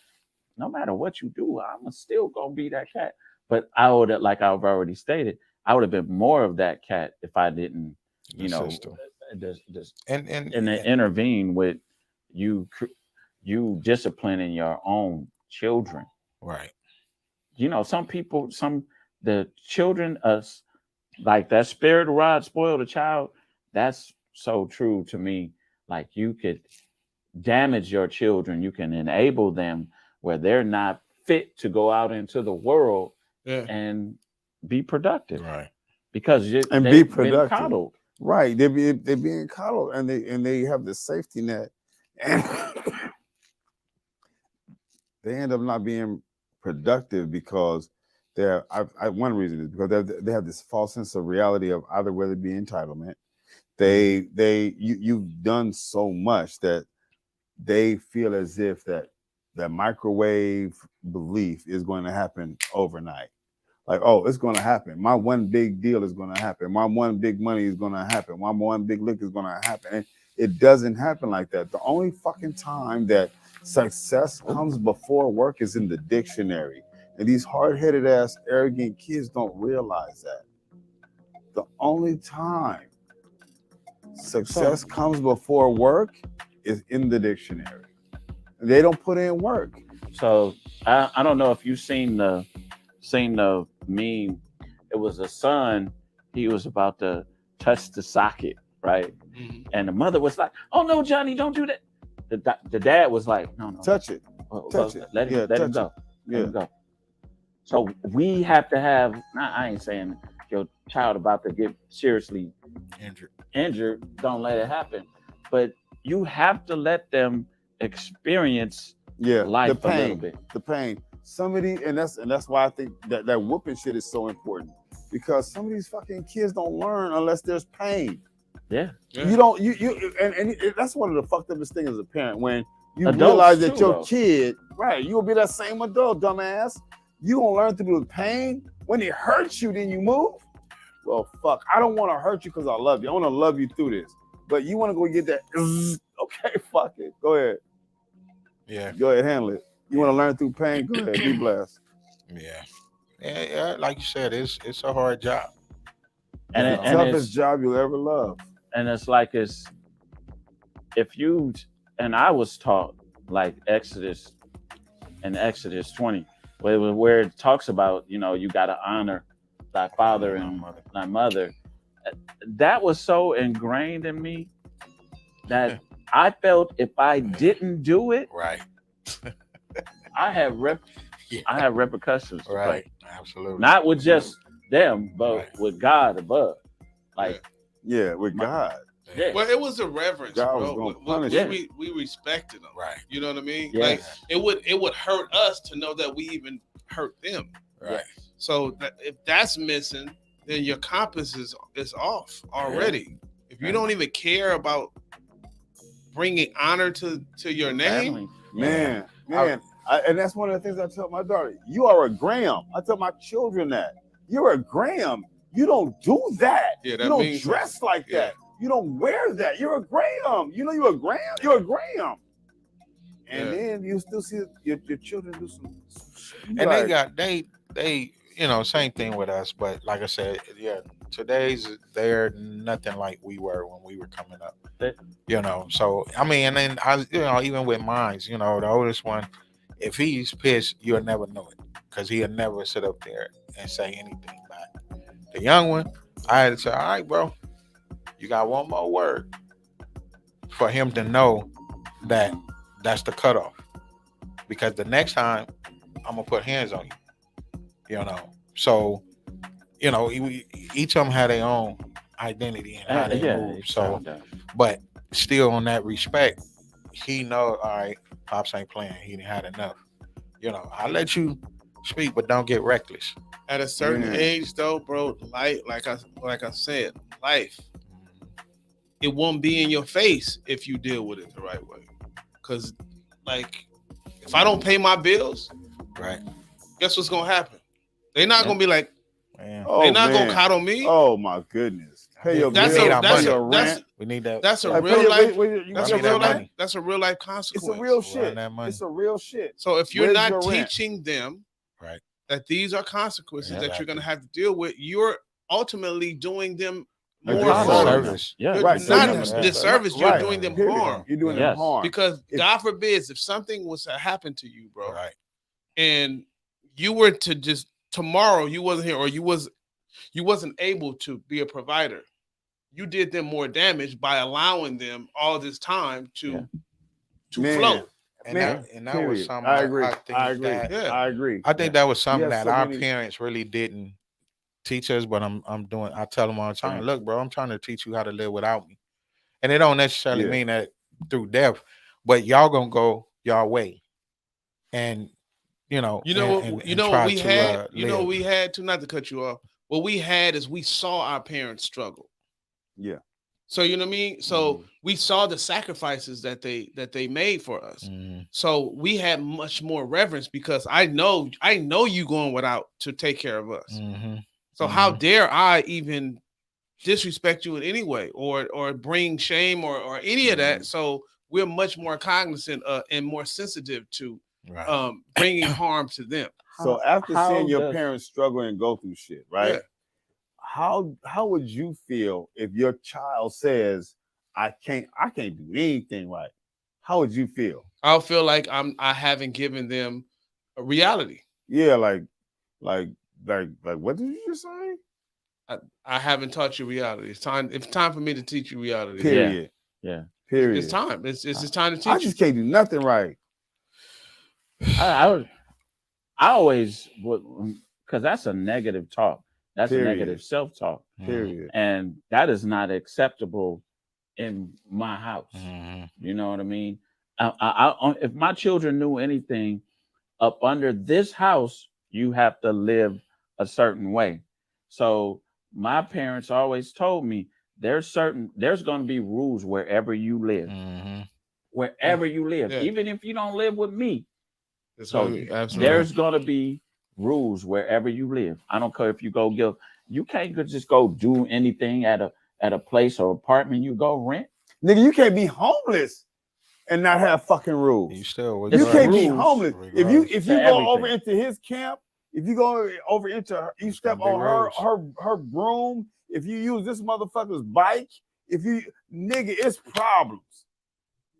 no matter what you do, I'm still going to be that cat. But I would have, like I've already stated, I would have been more of that cat if I didn't, intervene with you disciplining your own children.
Right.
Some people, the children like that spirit rod spoiled a child. That's so true to me. Like you could damage your children. You can enable them where they're not fit to go out into the world and be productive.
Right.
Because
And be
they've been
productive.
coddled.
Right. They're being coddled, and they have the safety net, and they end up not being productive because they're one reason is because they have this false sense of reality of either whether it be entitlement. You've done so much that they feel as if that microwave belief is going to happen overnight. Like, oh, it's going to happen. My one big deal is going to happen. My one big money is going to happen. My one big lick is going to happen. And it doesn't happen like that. The only fucking time that success comes before work is in the dictionary. And these hard-headed ass, arrogant kids don't realize that. The only time success comes before work is in the dictionary. They don't put in work.
So I don't know if you've seen the meme. It was a son. He was about to touch the socket, right?
Mm-hmm.
And the mother was like, "Oh no, Johnny, don't do that." The dad was like, "No,
touch it,
touch it. Let him go.
Yeah.
Let him go." So we have to have. I ain't saying your child about to get seriously injured. Don't let it happen. But you have to let them experience life
the pain,
a little bit.
The pain. Somebody, and that's why I think that whooping shit is so important, because some of these fucking kids don't learn unless there's pain.
Yeah.
You don't and that's one of the fucked upest things as a parent, when you
Adults
realize that
too,
your
though.
kid, right, you'll be that same adult, dumbass. You gonna learn through the pain. When it hurts you, then you move. Well, fuck, I don't want to hurt you because I love you. I want to love you through this. But you want to go get that, okay, fuck it. Go ahead.
Yeah.
Go ahead, handle it. You want to learn through pain? Go ahead, be blessed.
Yeah. Like you said, it's a hard job.
And
it's the toughest job you'll ever love.
And it's like and I was taught like Exodus 20, where it talks about, you got to honor thy father and thy mother. That was so ingrained in me that I felt if I didn't do it,
right,
I have repercussions to
right,
play.
Absolutely.
Not with just them, but with God above. Like,
with God.
Yeah. Well, it was a reverence,
God
bro.
was gonna punish
we respected them,
right?
You know what I mean?
Yeah.
Like it would hurt us to know that we even hurt them,
right?
So if that's missing, then your compass is off already. Yeah. If you don't even care about bringing honor to your name,
man. And that's one of the things I tell my daughter. You are a Graham. I tell my children that you're a Graham. You don't do that.
Yeah, that
you don't
means
dress
something.
like that. You don't wear that. You're a Graham. You know you're a Graham. You're a Graham. And then you still see your children do some
and they same thing with us. But like I said, they're nothing like we were when we were coming up. So I mean, and then I even with mine, the oldest one, if he's pissed, you'll never know it because he'll never sit up there and say anything back. The young one, I had to say, all right, bro, you got one more word for him to know that that's the cutoff. Because the next time I'm gonna put hands on you. So, each of them had their own identity and how they move. So, but still on that respect, he know, all right, Pops ain't playing. He didn't had enough. I let you speak, but don't get reckless.
At a certain age, though, bro, like I said, life, it won't be in your face if you deal with it the right way. Because, if I don't pay my bills,
right,
guess what's gonna happen? They're not gonna be like,
they're
not gonna coddle me.
Oh my goodness! Hey,
we need that.
That's a real life. That's a real life consequence.
It's a real shit. It's a real shit.
So if you're not teaching them,
right,
that these are consequences that you're gonna have to deal with, you're ultimately doing them more
service.
Yeah,
right.
Not disservice. You're doing them harm.
You're doing them harm
because God forbids if something was to happen to you, bro,
right,
and you were to just tomorrow you wasn't here, or you you wasn't able to be a provider. You did them more damage by allowing them all this time to
Man.
float.
And that was
period.
something
I agree.
I think
I agree.
that
Yeah.
I agree.
I think that was something
have
that
so
our
many-
parents really didn't teach us, but I tell them all the time,
Right.
look, bro, I'm trying to teach you how to live without me. And it don't necessarily
Yeah.
mean that through death, but y'all gonna go y'all way. And
You know what
try
we
to,
had. You know
live.
what we had to, not to cut you off. What we had is we saw our parents struggle.
Yeah.
So you know what I mean. So we saw the sacrifices that they made for us. So we had much more reverence because I know you going without to take care of us. So how dare I even disrespect you in any way or bring shame or any of that? So we're much more cognizant and more sensitive to bringing harm to them.
So after seeing your parents struggle and go through shit, right?
Yeah.
How would you feel if your child says, I can't do anything right? How would you feel?
I'll feel like I haven't given them a reality.
Yeah, like what did you just say?
I haven't taught you reality. It's time for me to teach you reality.
Period.
Yeah.
Period.
It's time. It's just time to teach
I just can't do nothing right.
I always would, because that's a negative talk. That's
Period.
a negative self-talk.
Period.
And that is not acceptable in my house. You know what I mean? If my children knew anything, up under this house, you have to live a certain way. So my parents always told me there's going to be rules wherever you live. Wherever you live, even if you don't live with me. There's going to be rules wherever you live. I don't care if you you can't just go do anything at a place or apartment you go rent.
Nigga, you can't be homeless and not have fucking rules.
You still
you can't be
rules
homeless. If you go over into his camp, if you go over into you step on her broom, if you use this motherfucker's bike, nigga, it's problems.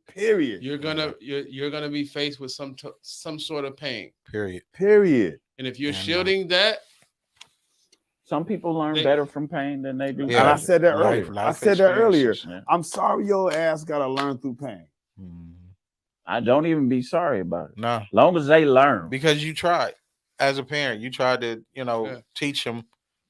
Period.
You're gonna be faced with some sort of pain.
Period.
And if you're shielding that,
some people learn better from pain than they do.
And I said that earlier.
Yeah.
I'm sorry your ass gotta learn through pain.
I don't even be sorry about it.
No.
Long as they learn.
Because you tried. As a parent, you tried to, teach them,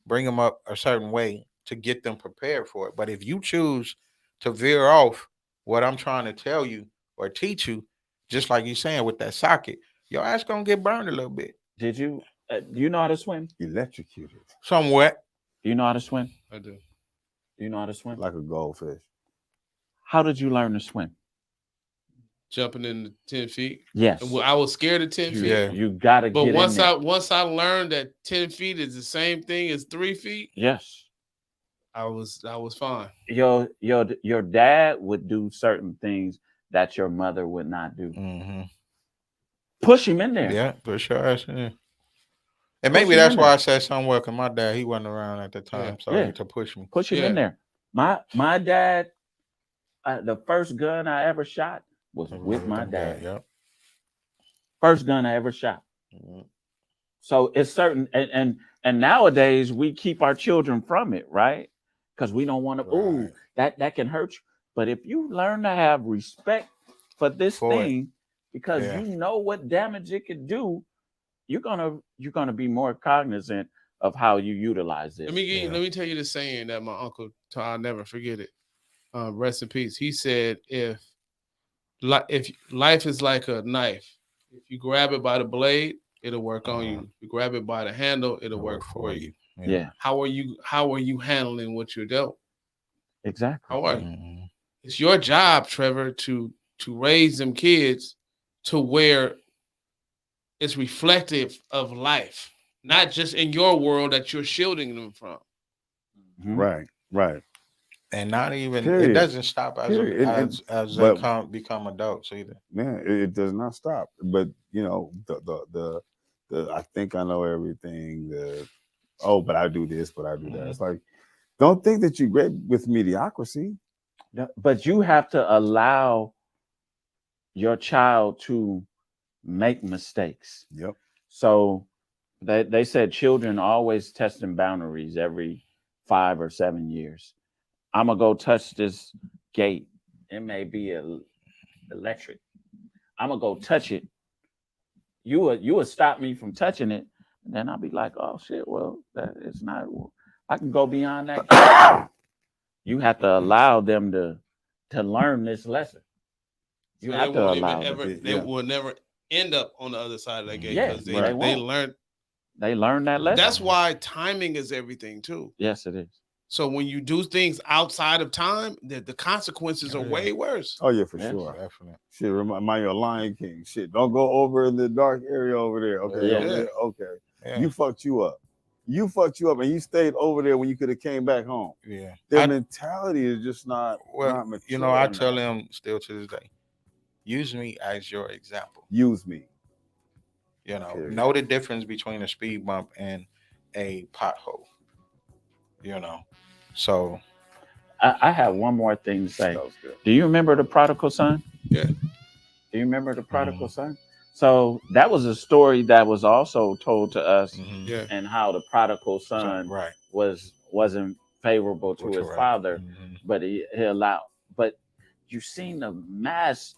bring them up a certain way to get them prepared for it. But if you choose to veer off what I'm trying to tell you or teach you, just like you're saying with that socket, your ass gonna get burned a little bit.
Did you? Do you know how to swim?
Electrocuted.
Somewhat.
Do you know how to swim?
I do.
Do you know how to swim?
Like a goldfish.
How did you learn to swim?
Jumping in 10 feet.
Yes.
Well, I was scared of 10 feet.
Yeah.
You gotta
but
get
once
in there.
once I learned that 10 feet is the same thing as 3 feet.
Yes.
I was fine.
Your dad would do certain things that your mother would not do. Push him in there.
Yeah, push your ass in there. And maybe that's why I said somewhere, because my dad, he wasn't around at the time, to push me.
Push him in there. My dad, the first gun I ever shot was with my dad.
Yep.
First gun I ever shot. So it's certain, and nowadays we keep our children from it, right? Because we don't want to. That can hurt you. But if you learn to have respect for this thing, because you know what damage it could do, you're gonna be more cognizant of how you utilize it.
Let me tell you the saying that my uncle, I'll never forget it. Rest in peace. He said, if life is like a knife, if you grab it by the blade, it'll work on you. If you grab it by the handle, it'll work for you.
Yeah.
How are you handling what you're dealt?
Exactly.
How are you? It's your job, Trevor, to raise them kids to where it's reflective of life, not just in your world that you're shielding them from.
Right.
And not even
Period.
It doesn't stop as they become adults either.
Man, it does not stop. But the I think I know everything. But I do this, but I do that. It's like, don't think that you're great with mediocrity.
But you have to allow your child to make mistakes.
Yep.
So They said children always testing boundaries every 5 or 7 years. I'm gonna go touch this gate. It may be electric. I'm gonna go touch it. You would stop me from touching it, and then I'll be like, oh shit, well, that is not. I can go beyond that. You have to allow them to learn this lesson. You
So
have
they
to
won't
allow
even
them.
ever. They will never end up on the other side of that gate
Yes,
because
they
they
won't.
learned.
They learn that lesson.
That's why timing is everything too.
Yes, it is.
So when you do things outside of time, the consequences are way worse.
Oh yeah, for
Yes.
sure.
Definitely.
Shit, remind you of Lion King. Shit, don't go over in the dark area over there. Okay,
Yeah.
over there. Okay.
Yeah.
You fucked you up. You fucked you up, and you stayed over there when you could have came back home.
Yeah.
Their mentality is just not
Well,
mature.
you know, I
enough.
tell them still to this day, use me as your example.
Use me.
You know,
Period.
know the difference between a speed bump and a pothole. You know, so
I have one more thing to say.
That was good.
Do you remember the prodigal son?
Yeah.
Do you remember the prodigal son? So that was a story that was also told to us,
Yeah.
and how the prodigal son
right.
wasn't favorable to his
Correct.
father,
Mhm.
but he allowed. But you seen the mass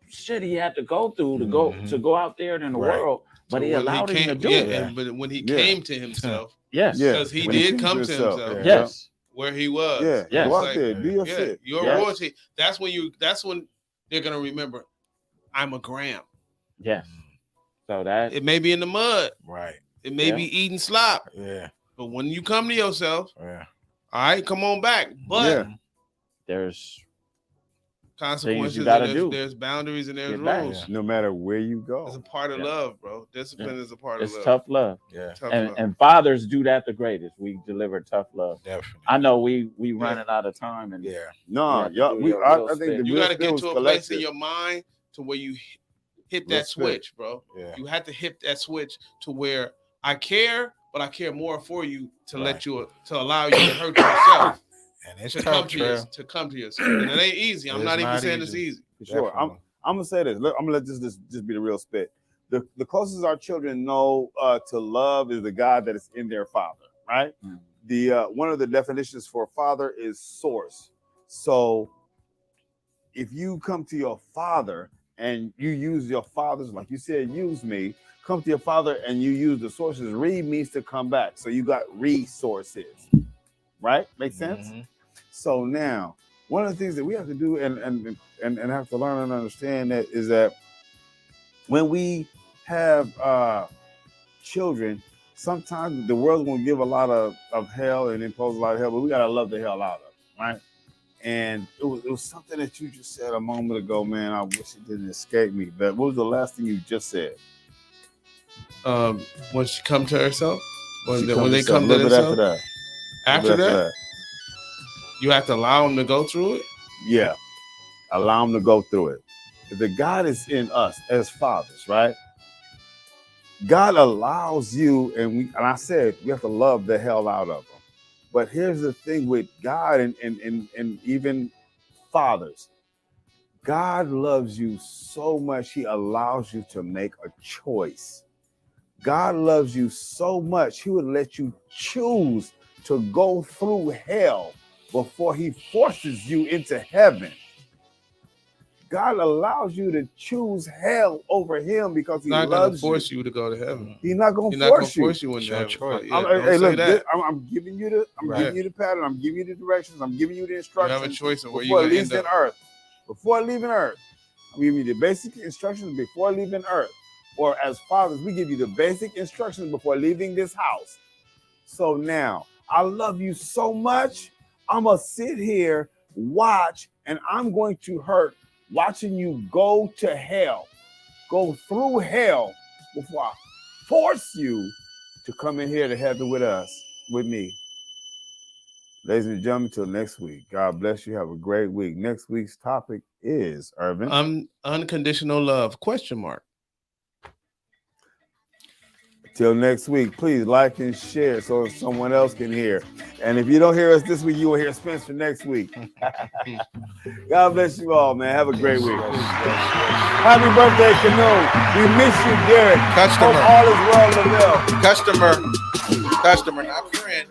shit he had to go through to go out there in the
Right.
world, but
So
he
when
allowed him to
came,
do
yeah,
it.
but when he
Yeah.
came to himself,
Yes.
Yeah.
because he
When
did
came
come to himself,
Yeah.
Yes.
where he was.
Yeah.
Yes.
Go out
Like,
there, do your
yeah,
shit.
your
Yes.
royalty. That's when they're gonna remember. I'm a Graham.
Yes. So that
It may be in the mud.
Right.
It may
Yeah.
be eating slop.
Yeah.
But when you come to yourself,
Yeah.
all right, come on back. But
Yeah.
there's
consequences,
gotta
and
do.
there's boundaries and there's
Get back.
rules.
No matter where you
It's a
go.
part of
Yeah.
love, bro. Discipline is a part
it's
of love.
tough love.
Yeah.
Tough
And
love.
and fathers do that the greatest. We deliver tough love.
Definitely.
I know we running out of time, and
Yeah.
No,
have to
y'all.
do your
I
real
think the
spit.
You
real
got to
spit
get
was
to a place in
collective.
your mind to where you hit
Real
that
spit.
switch, bro.
Yeah.
You had to hit that switch to where I care, but I care more for you to let you to allow you to hurt yourself.
And it's
To
tough,
come to yourself. And it ain't easy. I'm
It's
not even
not
saying it's
easy.
easy.
For sure.
Definitely.
I'm gonna say this. I'm gonna let this just be the real spit. The closest our children know to love is the God that is in their father, right?
Mhm.
The one of the definitions for father is source. So if you come to your father and you use your father's, like you said, use me, come to your father and you use the sources. Read means to come back. So you got resources, right? Make sense?
Mhm.
So now, one of the things that we have to do and have to learn and understand that is that when we have children, sometimes the world's gonna give a lot of hell and impose a lot of hell, but we gotta love the hell out of it, right? And it was something that you just said a moment ago, man. I wish it didn't escape me. But what was the last thing you just said?
When she come to herself, when
She
they come
a
to
little bit
themselves,
after that.
after that, you have to allow them to go through it.
Yeah. Allow them to go through it. The God is in us as fathers, right? God allows you, and I said we have to love the hell out of them. But here's the thing with God and even fathers. God loves you so much, he allows you to make a choice. God loves you so much, he would let you choose to go through hell before he forces you into heaven. God allows you to choose hell over him because he
Not gonna
loves
force
you.
you to go to heaven.
He's not going
He's
to
not gonna
force you.
force you into
It's your
heaven.
choice.
Yeah,
Hey,
don't say
look,
that.
I'm giving you the
Right.
giving you the pattern. I'm giving you the directions. I'm giving you the
You
instructions.
have a choice of where
before
you're
it
gonna
leaves
end
in
up.
earth. Before leaving earth, I'm giving you the basic instructions before leaving earth. Or as fathers, we give you the basic instructions before leaving this house. So now, I love you so much. I'm gonna sit here, watch, and I'm going to hurt watching you go to hell, go through hell before I force you to come in here to heaven with us, with me. Ladies and gentlemen, until next week. God bless you. Have a great week. Next week's topic is Irvin.
Unconditional love? Question mark.
Till next week, please like and share so someone else can hear. And if you don't hear us this week, you will hear Spencer next week. God bless you all, man. Have a great week. Happy birthday, Canoe. We miss you, Garrett.
Customer.
Hope all is well, Lavelle.
Customer, not friend.